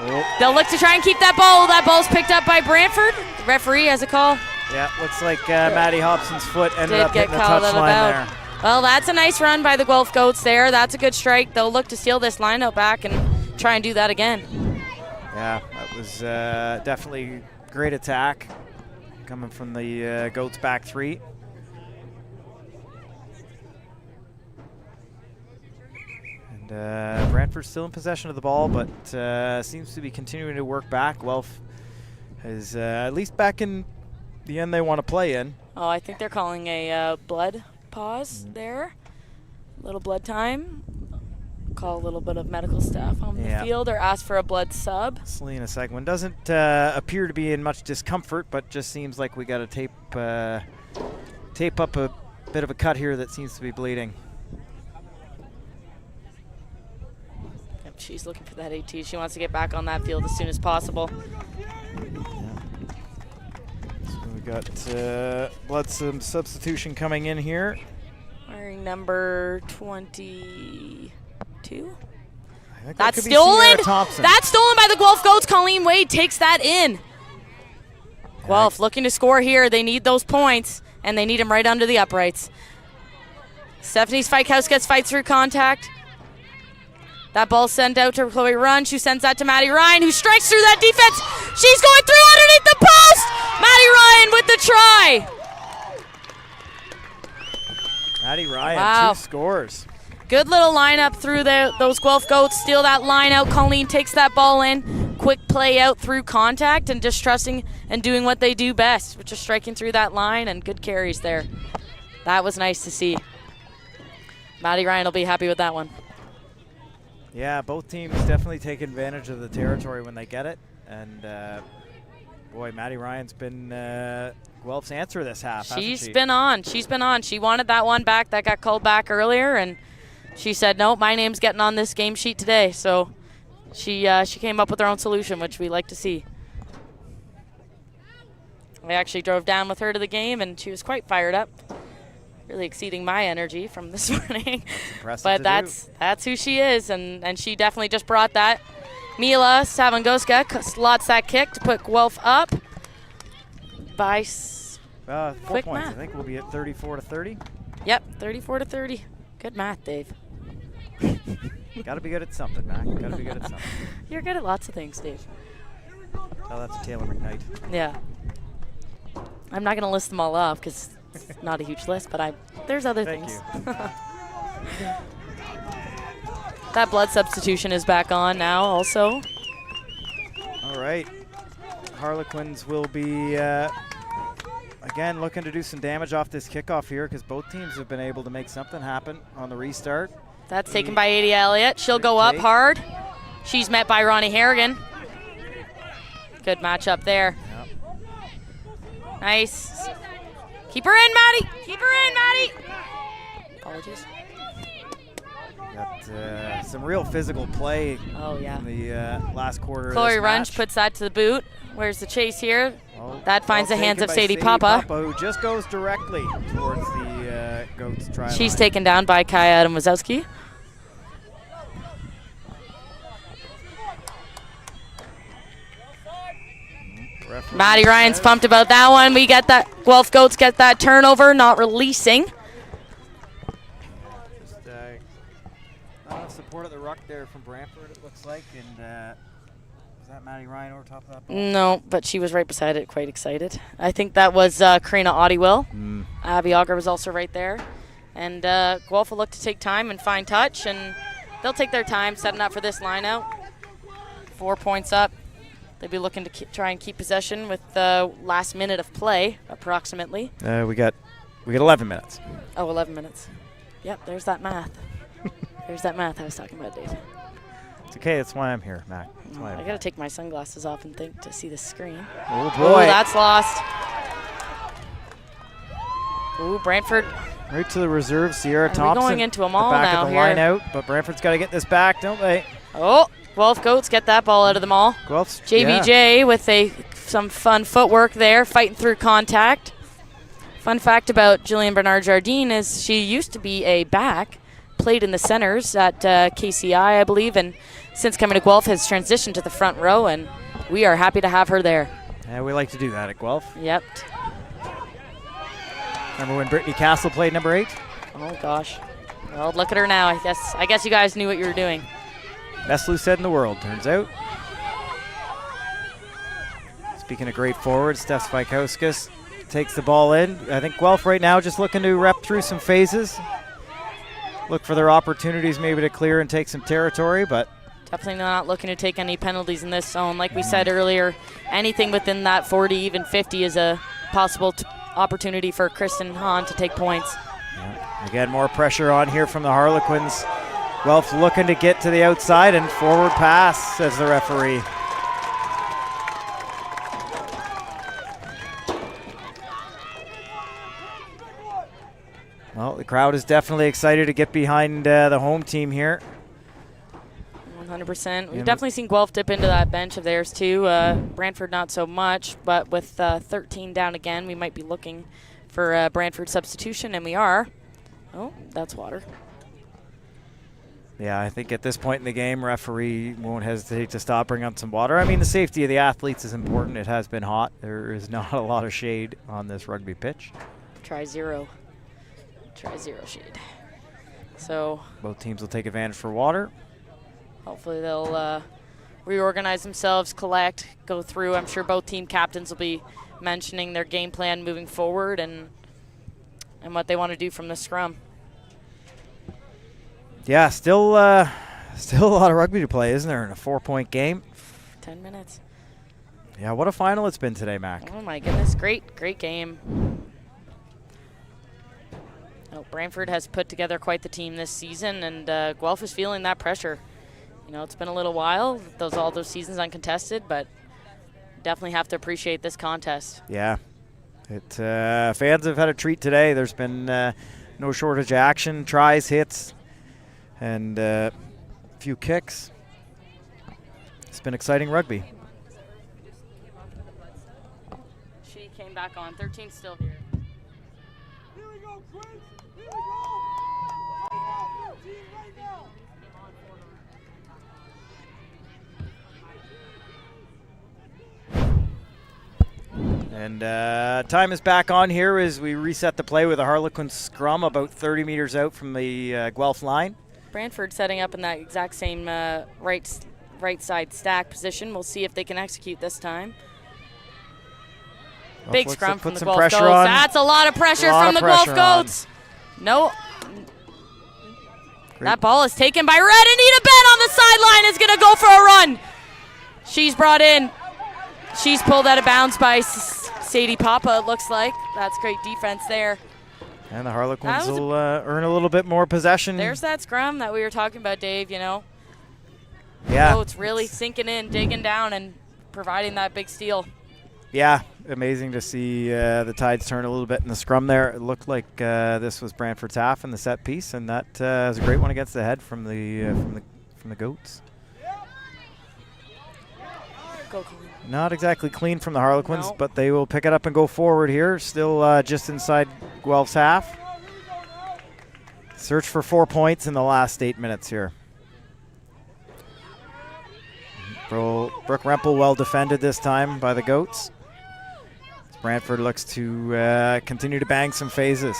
Oh. They'll look to try and keep that ball. That ball's picked up by Brantford. The referee has a call. Yeah, looks like Maddie Hobson's foot ended up hitting the called touchline there. Well, that's a nice run by the Guelph Goats there. That's a good strike. They'll look to steal this lineout back and try and do that again. Yeah, that was definitely great attack coming from the Goats back 3. And Brantford's still in possession of the ball, but seems to be continuing to work back. Guelph is at least back in the end they want to play in. Oh, I think they're calling a blood pause there. A little blood time. Call a little bit of medical staff on the field or ask for a blood sub. Selena Seguin doesn't appear to be in much discomfort, but just seems like we got to tape up a bit of a cut here that seems to be bleeding. Yep, she's looking for that AT. She wants to get back on that field as soon as possible. We got some substitution coming in here. Wearing number 22. That's stolen. That's stolen by the Guelph Goats. Colleen Wade takes that in. Guelph looking to score here. They need those points, and they need them right under the uprights. Stephanie Svikowska fights through contact. That ball sent out to Chloe Run. She sends that to Maddie Ryan, who strikes through that defense. She's going through underneath the post. Maddie Ryan with the try. Maddie Ryan, 2 scores. Good little lineup through those Guelph Goats. Steal that line out. Colleen takes that ball in. Quick play out through contact and just trusting and doing what they do best, which is striking through that line, and good carries there. That was nice to see. Maddie Ryan will be happy with that one. Yeah, both teams definitely take advantage of the territory when they get it. And, boy, Maddie Ryan's been Guelph's answer this half, hasn't she? She's been on. She wanted that one back. That got called back earlier, and she said, no, my name's getting on this game sheet today. So she came up with her own solution, which we like to see. I actually drove down with her to the game, and she was quite fired up, really exceeding my energy from this morning. But that's who she is, and she definitely just brought that. Mila Savangoska slots that kick to put Guelph up by 4 quick points. math. I think we'll be at 34-30. Yep, 34-30. Good math, Dave. Got to be good at something, Mac. Got to be good at something. You're good at lots of things, Dave. Oh, that's a Taylor McKnight. Yeah. I'm not going to list them all off because it's not a huge list, but there's other Thank things. you. That blood substitution is back on now also. All right. Harlequins will be, again, looking to do some damage off this kickoff here because both teams have been able to make something happen on the restart. That's taken by Adia Elliott. She'll go up hard. She's met by Ronnie Harrigan. Good matchup there. Yep. Nice. Keep her in, Maddie. Keep her in, Maddie. Apologies. Got some real physical play in the last quarter Chloe of this Runge match. puts that to the boot. Where's the chase here? Oh, that finds the hands taken of by Sadie Papa. Who just goes directly towards the Goats try She's line. taken down by Kaya Adam Wazowski. Maddie Ryan's pumped about that one. We get that. Guelph Goats get that turnover, not releasing. Just not enough support at the ruck there from Brantford, it looks like. And is that Maddie Ryan over top of that ball? No, but she was right beside it, quite excited. I think that was Karina Oddiwill. Abby Auger was also right there. And Guelph will look to take time and fine touch, and they'll take their time setting up for this line out. 4 points up. They'll be looking to try and keep possession with the last minute of play, approximately. We got 11 minutes. Oh, 11 minutes. Yep, there's that math. There's that math I was talking about, Dave. It's okay. That's why I'm here, Mac. I got to take my sunglasses off and think to see the screen. Oh, boy. Oh, that's lost. Ooh, Brantford. Right to the reserve, Sierra Thompson. We're going into a mall back now of the here. line out, but Brantford's got to get this back, don't they? Oh, Guelph Goats get that ball out of the mall. Guelph's, JBJ with some fun footwork there, fighting through contact. Fun fact about Jillian Bernard Jardine is she used to be a back, played in the centers at KCI, I believe, and since coming to Guelph has transitioned to the front row, and we are happy to have her there. Yeah, we like to do that at Guelph. Yep. Remember when Brittany Castle played number 8? Oh, gosh. Well, look at her now. I guess you guys knew what you were doing. Best loose head in the world, turns out. Speaking of great forwards, Steph Spikauskas takes the ball in. I think Guelph right now just looking to rep through some phases. Look for their opportunities maybe to clear and take some territory, but definitely not looking to take any penalties in this zone. Like we said earlier, anything within that 40, even 50 is a possible opportunity for Kristen Hahn to take points. Yeah. Again, more pressure on here from the Harlequins. Guelph looking to get to the outside and forward pass, says the referee. Well, the crowd is definitely excited to get behind the home team here. 100%. We've definitely seen Guelph dip into that bench of theirs too. Brantford not so much, but with 13 down again, we might be looking for a Brantford substitution, and we are. Oh, that's water. Yeah, I think at this point in the game, referee won't hesitate to stop, bring up some water. I mean, the safety of the athletes is important. It has been hot. There is not a lot of shade on this rugby pitch. Try zero shade. So both teams will take advantage for water. Hopefully they'll reorganize themselves, collect, go through. I'm sure both team captains will be mentioning their game plan moving forward and what they want to do from the scrum. Yeah, still a lot of rugby to play, isn't there, in a 4-point game? 10 minutes. Yeah, what a final it's been today, Mac. Oh, my goodness. Great game. Oh, Brantford has put together quite the team this season, and Guelph is feeling that pressure. You know, it's been a little while, all those seasons uncontested, but definitely have to appreciate this contest. Yeah. Fans have had a treat today. There's been no shortage of action, tries, hits, and a few kicks. It's been exciting rugby. She came back on. 13's still here. Here we go, Quinn. Here we go. Right now, 13, right now. And time is back on here as we reset the play with a Harlequins scrum about 30 meters out from the Guelph line. Brantford setting up in that exact same right side stack position. We'll see if they can execute this time. Big scrum from the Guelph Goats. That's a lot of pressure from the Guelph Goats. No. That ball is taken by Red. Anita Ben on the sideline is going to go for a run. She's brought in. She's pulled out of bounds by Sadie Papa, it looks like. That's great defense there. And the Harlequins will earn a little bit more possession. There's that scrum that we were talking about, Dave, you know. Yeah. Oh, it's really sinking in, digging down, and providing that big steal. Yeah, amazing to see the Tides turn a little bit in the scrum there. It looked like this was Brantford's half in the set piece, and that was a great one against the head from the Goats. Go, Colleen. Not exactly clean from the Harlequins, but they will pick it up and go forward here. Still just inside Guelph's half. Search for 4 points in the last 8 minutes here. Brooke Rempel well defended this time by the Goats. Brantford looks to continue to bang some phases.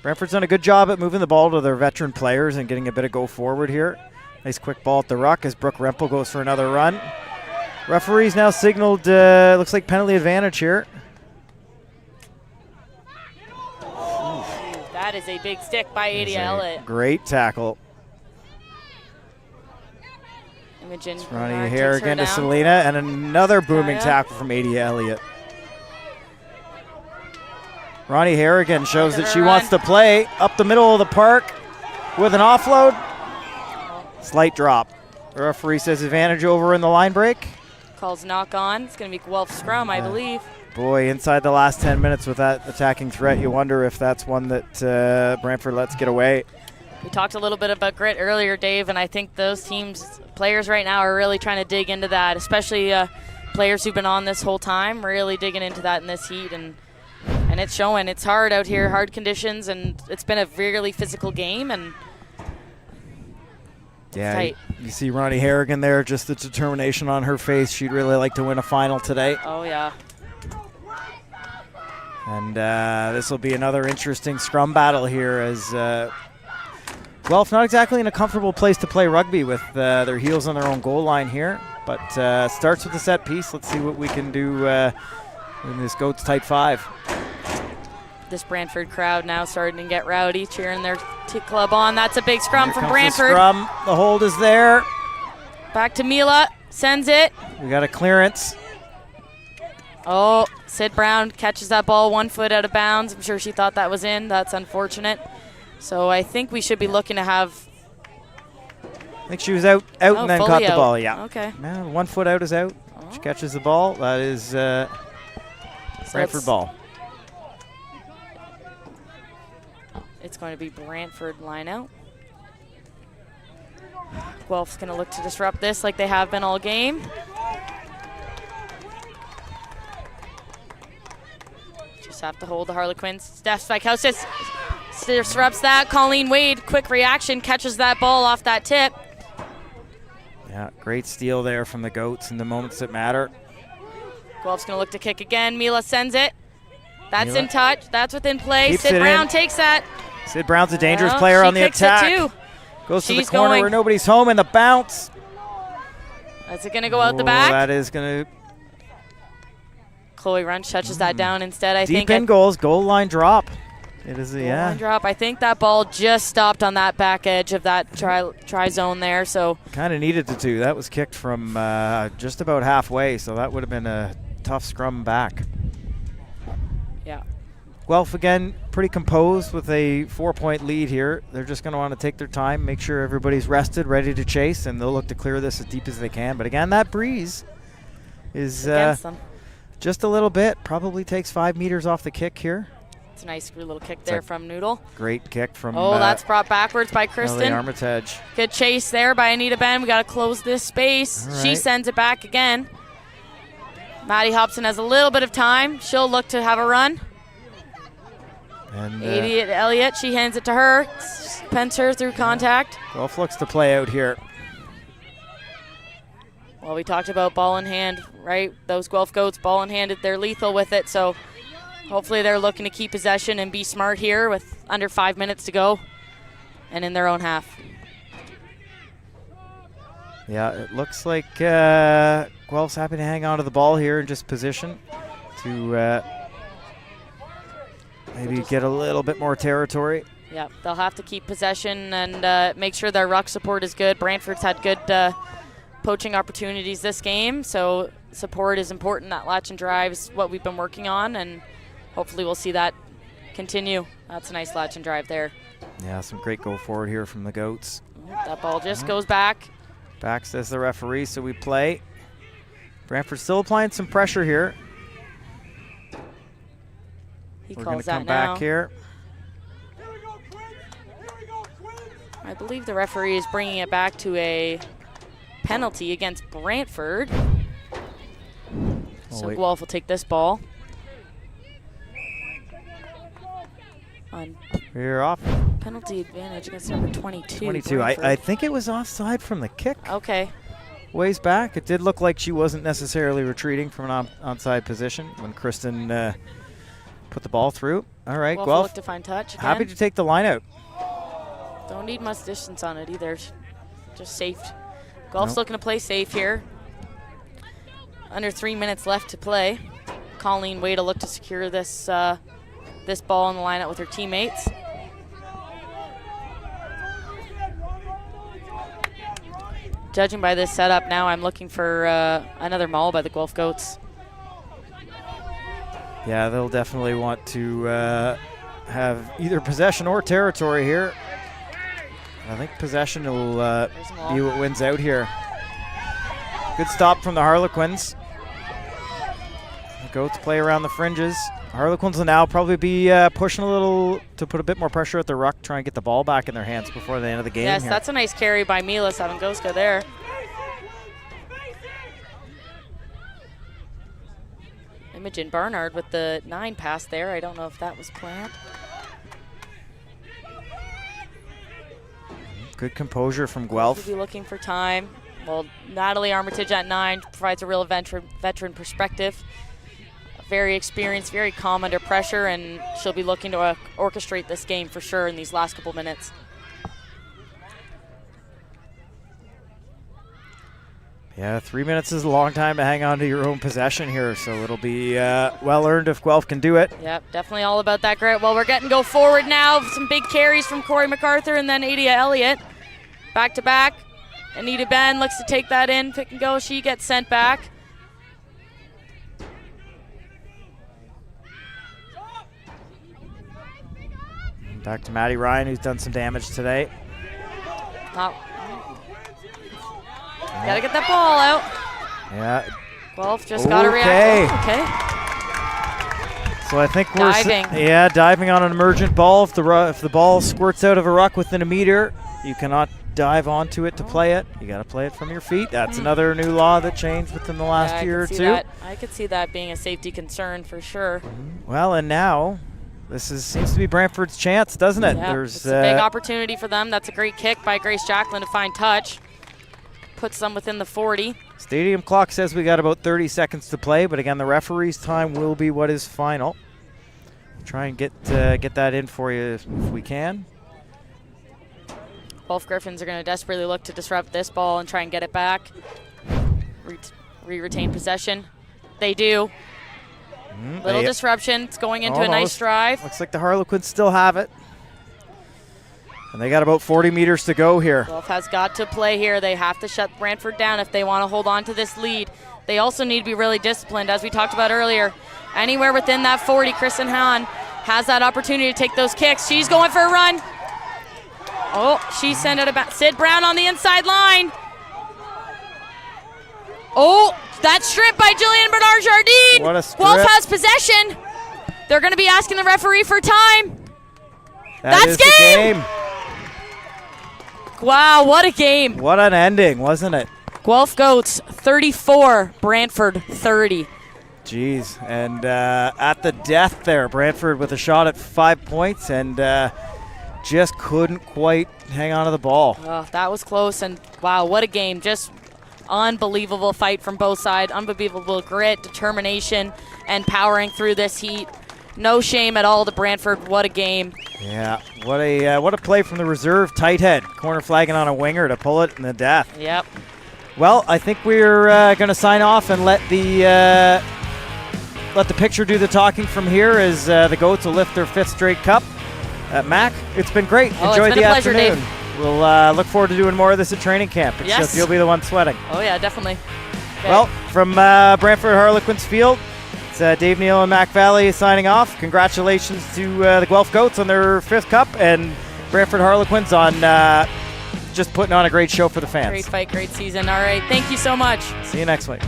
Brantford's done a good job at moving the ball to their veteran players and getting a bit of go forward here. Nice quick ball at the ruck as Brooke Rempel goes for another run. Referee's now signaled, looks like penalty advantage here. That is a big stick by Adia Elliott. Great tackle. Imogen Ronnie Harrigan to Selena, and another booming tackle from Adia Elliott. Ronnie Harrigan shows that she wants to play up the middle of the park with an offload. Slight drop. The referee says advantage over in the line break. Calls knock on. It's going to be Guelph scrum, I believe. Boy, inside the last 10 minutes with that attacking threat, you wonder if that's one that Brantford lets get away. We talked a little bit about grit earlier, Dave, and I think those teams, players right now are really trying to dig into that, especially players who've been on this whole time, really digging into that in this heat, and it's showing. It's hard out here, hard conditions, and it's been a really physical game, and yeah, you see Ronnie Harrigan there, just the determination on her face. She'd really like to win a final today. Oh, yeah. And this will be another interesting scrum battle here as Guelph not exactly in a comfortable place to play rugby with their heels on their own goal line here. But starts with the set piece. Let's see what we can do in this Goats tight five. This Brantford crowd now starting to get rowdy, cheering their club on. That's a big scrum Here from comes Brantford. The scrum. The hold is there. Back to Mila. Sends it. We got a clearance. Oh, Sid Brown catches that ball 1 foot out of bounds. I'm sure she thought that was in. That's unfortunate. So I think we should be looking to have. I think she was out and then caught the ball. Yeah. Okay. 1 foot out is out. She catches the ball. That is Brantford ball. It's going to be Brantford line out. Guelph's going to look to disrupt this like they have been all game. Just have to hold the Harlequins. Steph Spikehousis disrupts that. Colleen Wade, quick reaction, catches that ball off that tip. Yeah, great steal there from the Goats in the moments that matter. Guelph's going to look to kick again. Mila sends it. That's Mila in touch. That's within play. Keeps Sid Brown in. takes that. Sid Brown's a dangerous player on the attack. She kicks it too. Goes to She's the corner where nobody's home, and the bounce. Is it going to go out the back? That is going to. Chloe Runch touches that down instead, I think. Deep in goals, goal line drop. It is a, goal line drop. I think that ball just stopped on that back edge of that try zone there. So kind of needed to do. That was kicked from just about halfway, so that would have been a tough scrum back. Yeah. Guelph again pretty composed with a 4-point lead here. They're just going to want to take their time, make sure everybody's rested, ready to chase, and they'll look to clear this as deep as they can. But again, that breeze is just a little bit. Probably takes 5 meters off the kick here. It's a nice little kick there from Noodle. Great kick from that's brought backwards by Kristen. Armitage. Good chase there by Anita Ben. We got to close this space. Right. She sends it back again. Maddie Hobson has a little bit of time. She'll look to have a run. And Idiot Elliott, she hands it to her. Pens her through contact. Guelph looks to play out here. Well, we talked about ball in hand, right? Those Guelph Goats, ball in hand, they're lethal with it. So hopefully they're looking to keep possession and be smart here with under 5 minutes to go and in their own half. Yeah, it looks like Guelph's happy to hang on to the ball here and just position to maybe get a little bit more territory. Yeah, they'll have to keep possession and make sure their ruck support is good. Brantford's had good poaching opportunities this game, so support is important. That latch and drive is what we've been working on, and hopefully we'll see that continue. That's a nice latch and drive there. Yeah, some great go forward here from the Goats. That ball just goes back. Back says the referee, so we play. Brantford still applying some pressure here. He We're going calls to come that now. back here. Here we go, Quins. Here we go, Quins. I believe the referee is bringing it back to a penalty against Brantford. So wait. Guelph will take this ball. On We're off. penalty advantage against number 22. 22. I think it was offside from the kick. Okay. Ways back. It did look like she wasn't necessarily retreating from an onside position when Kristen put the ball through. All right, Guelph will Guelph look to find touch again. happy to take the line out. Don't need much distance on it either. Just safe. Guelph's Nope. looking to play safe here. Under 3 minutes left to play. Colleen way to look to secure this this ball in the lineup with her teammates. Judging by this setup now, I'm looking for another maul by the Guelph Goats. Yeah, they'll definitely want to have either possession or territory here. I think possession will be what wins out here. Good stop from the Harlequins. The Goats play around the fringes. Harlequins will now probably be pushing a little to put a bit more pressure at the ruck, try and get the ball back in their hands before the end of the game. Yes, here. that's a nice carry by Mila Savangoska there. Imogen Barnard with the 9 pass there. I don't know if that was planned. Good composure from We'll Guelph. be looking for time. Well, Natalie Armitage at 9 provides a real veteran perspective. Very experienced, very calm under pressure, and she'll be looking to orchestrate this game for sure in these last couple minutes. Yeah, 3 minutes is a long time to hang on to your own possession here, so it'll be well earned if Guelph can do it. Yep, definitely all about that grit. Well, we're getting go forward now. Some big carries from Corey MacArthur and then Adia Elliott. Back to back. Anita Ben looks to take that in, pick and go. She gets sent back. Back to Maddie Ryan, who's done some damage today. Oh. Gotta get that ball out. Yeah. Guelph just got to react. Okay. So I think we're Diving. diving on an emergent ball. If the ball squirts out of a ruck within a meter, you cannot dive onto it to play it. You got to play it from your feet. That's another new law that changed within the last year or two. I could see that being a safety concern for sure. Well, and now this seems to be Brantford's chance, doesn't it? Yeah, it's a big opportunity for them. That's a great kick by Grace Jacqueline to find touch. Puts them within the 40. Stadium clock says we got about 30 seconds to play, but again, the referee's time will be what is final. Try and get that in for you if we can. Both Griffins are going to desperately look to disrupt this ball and try and get it back. Retain possession. They do. Little disruption. It's going into a nice drive. Looks like the Harlequins still have it. And they got about 40 meters to go here. Guelph has got to play here. They have to shut Brantford down if they want to hold on to this lead. They also need to be really disciplined, as we talked about earlier. Anywhere within that 40, Kristen Hahn has that opportunity to take those kicks. She's going for a run. Oh, she sent it about Sid Brown on the inside line. Oh, that strip by Jillian Bernard-Jardine. What a strip. Guelph has possession. They're going to be asking the referee for time. That's game. Wow, what a game. What an ending, wasn't it? Guelph Goats 34, Brantford 30. Geez, and at the death there, Brantford with a shot at 5 points and just couldn't quite hang on to the ball. Oh, that was close, and wow, what a game. Just unbelievable fight from both sides. Unbelievable grit, determination, and powering through this heat. No shame at all to Brantford. What a game. Yeah, what a play from the reserve tight head. Corner flagging on a winger to pull it in the death. Yep. Well, I think we're going to sign off and let the picture do the talking from here as the Goats will lift their 5th straight cup. Mac, it's been great. Enjoy it's been the a pleasure, afternoon. Dave. We'll look forward to doing more of this at training camp. Except Yes. you'll be the one sweating. Oh, yeah, definitely. Okay. Well, from Brantford Harlequins Field, it's Dave Neal and Mac Valley signing off. Congratulations to the Guelph Goats on their 5th cup and Brantford Harlequins on just putting on a great show for the fans. Great fight, great season. All right, thank you so much. See you next week.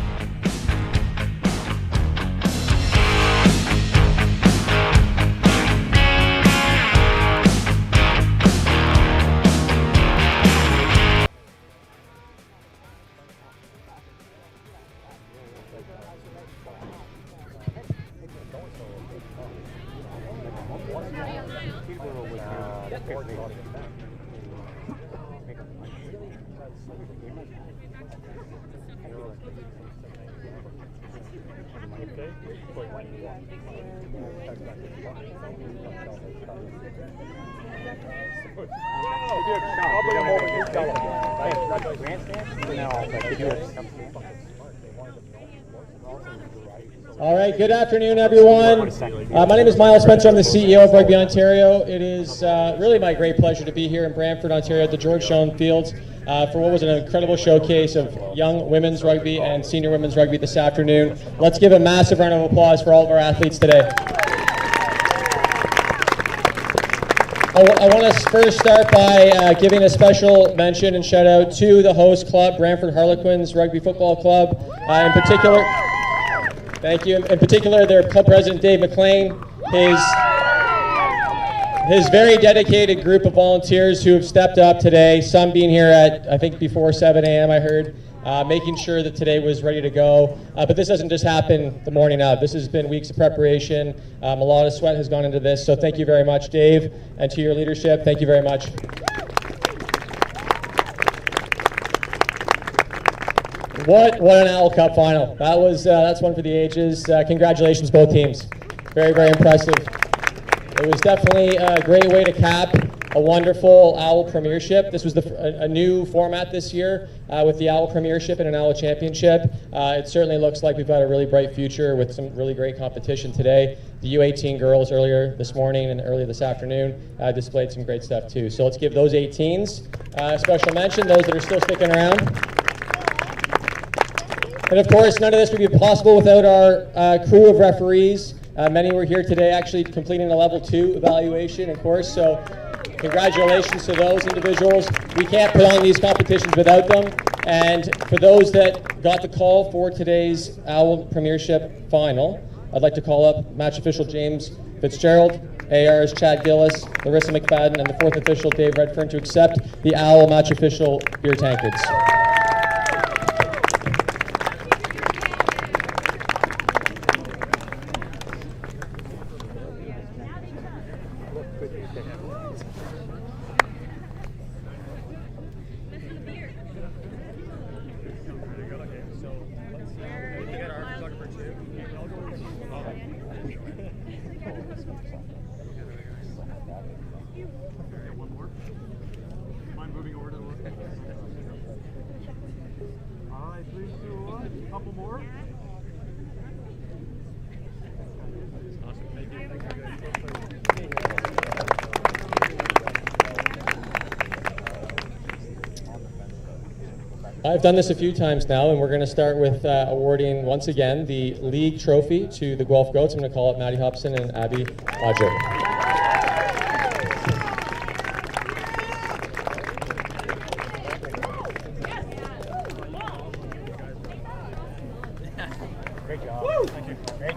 All right, good afternoon, everyone. My name is Miles Spencer. I'm the CEO of Rugby Ontario. It is really my great pleasure to be here in Brantford, Ontario at the George Schoen Fields for what was an incredible showcase of young women's rugby and senior women's rugby this afternoon. Let's give a massive round of applause for all of our athletes today. I want to first start by giving a special mention and shout out to the host club, Brantford Harlequins Rugby Football Club. In particular, thank you. In particular, their club president, Dave McLean, his very dedicated group of volunteers who have stepped up today, some being here at, I think, before 7 a.m., I heard, making sure that today was ready to go. But this doesn't just happen the morning of. This has been weeks of preparation. A lot of sweat has gone into this. So thank you very much, Dave, and to your leadership. Thank you very much. What an OWL Cup final. That's one for the ages. Congratulations, both teams. Very, very impressive. It was definitely a great way to cap a wonderful OWL Premiership. This was a new format this year with the OWL Premiership and an OWL Championship. It certainly looks like we've got a really bright future with some really great competition today. The U18 girls earlier this morning and earlier this afternoon displayed some great stuff too. So let's give those 18s a special mention, those that are still sticking around. And of course, none of this would be possible without our crew of referees. Many were here today actually completing a level 2 evaluation, of course, so congratulations to those individuals. We can't put on these competitions without them. And for those that got the call for today's OWL Premiership final, I'd like to call up match official James Fitzgerald, AR's Chad Gillis, Larissa McFadden, and the 4th official Dave Redfern to accept the OWL match official beer tankards. I've done this a few times now, and we're going to start with awarding, once again, the league trophy to the Guelph Goats. I'm going to call up Maddie Hobson and Abby Hodger. Great job. Woo! Thank you. Great.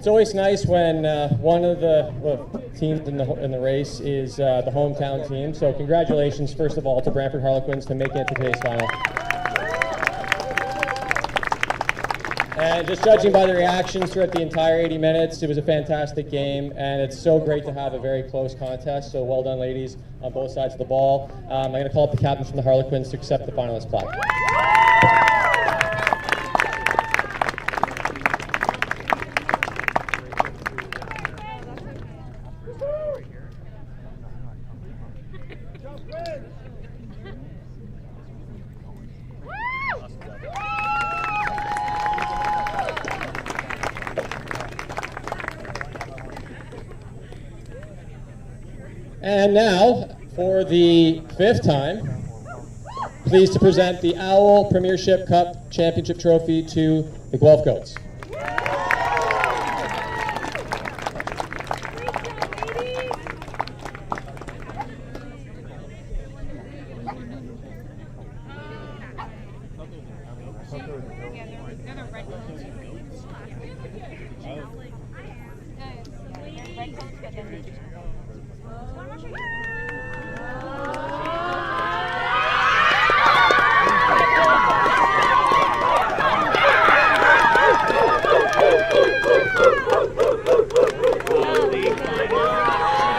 always nice when one of the teams in the race is the hometown team. So congratulations, first of all, to Brantford Harlequins to making it to today's final. And just judging by the reactions throughout the entire 80 minutes, it was a fantastic game, and it's so great to have a very close contest. So well done, ladies, on both sides of the ball. I'm going to call up the captains from the Harlequins to accept the finalist plaque. And now, for the 5th time, pleased to present the OWL Premiership Cup Championship Trophy to the Guelph Goats.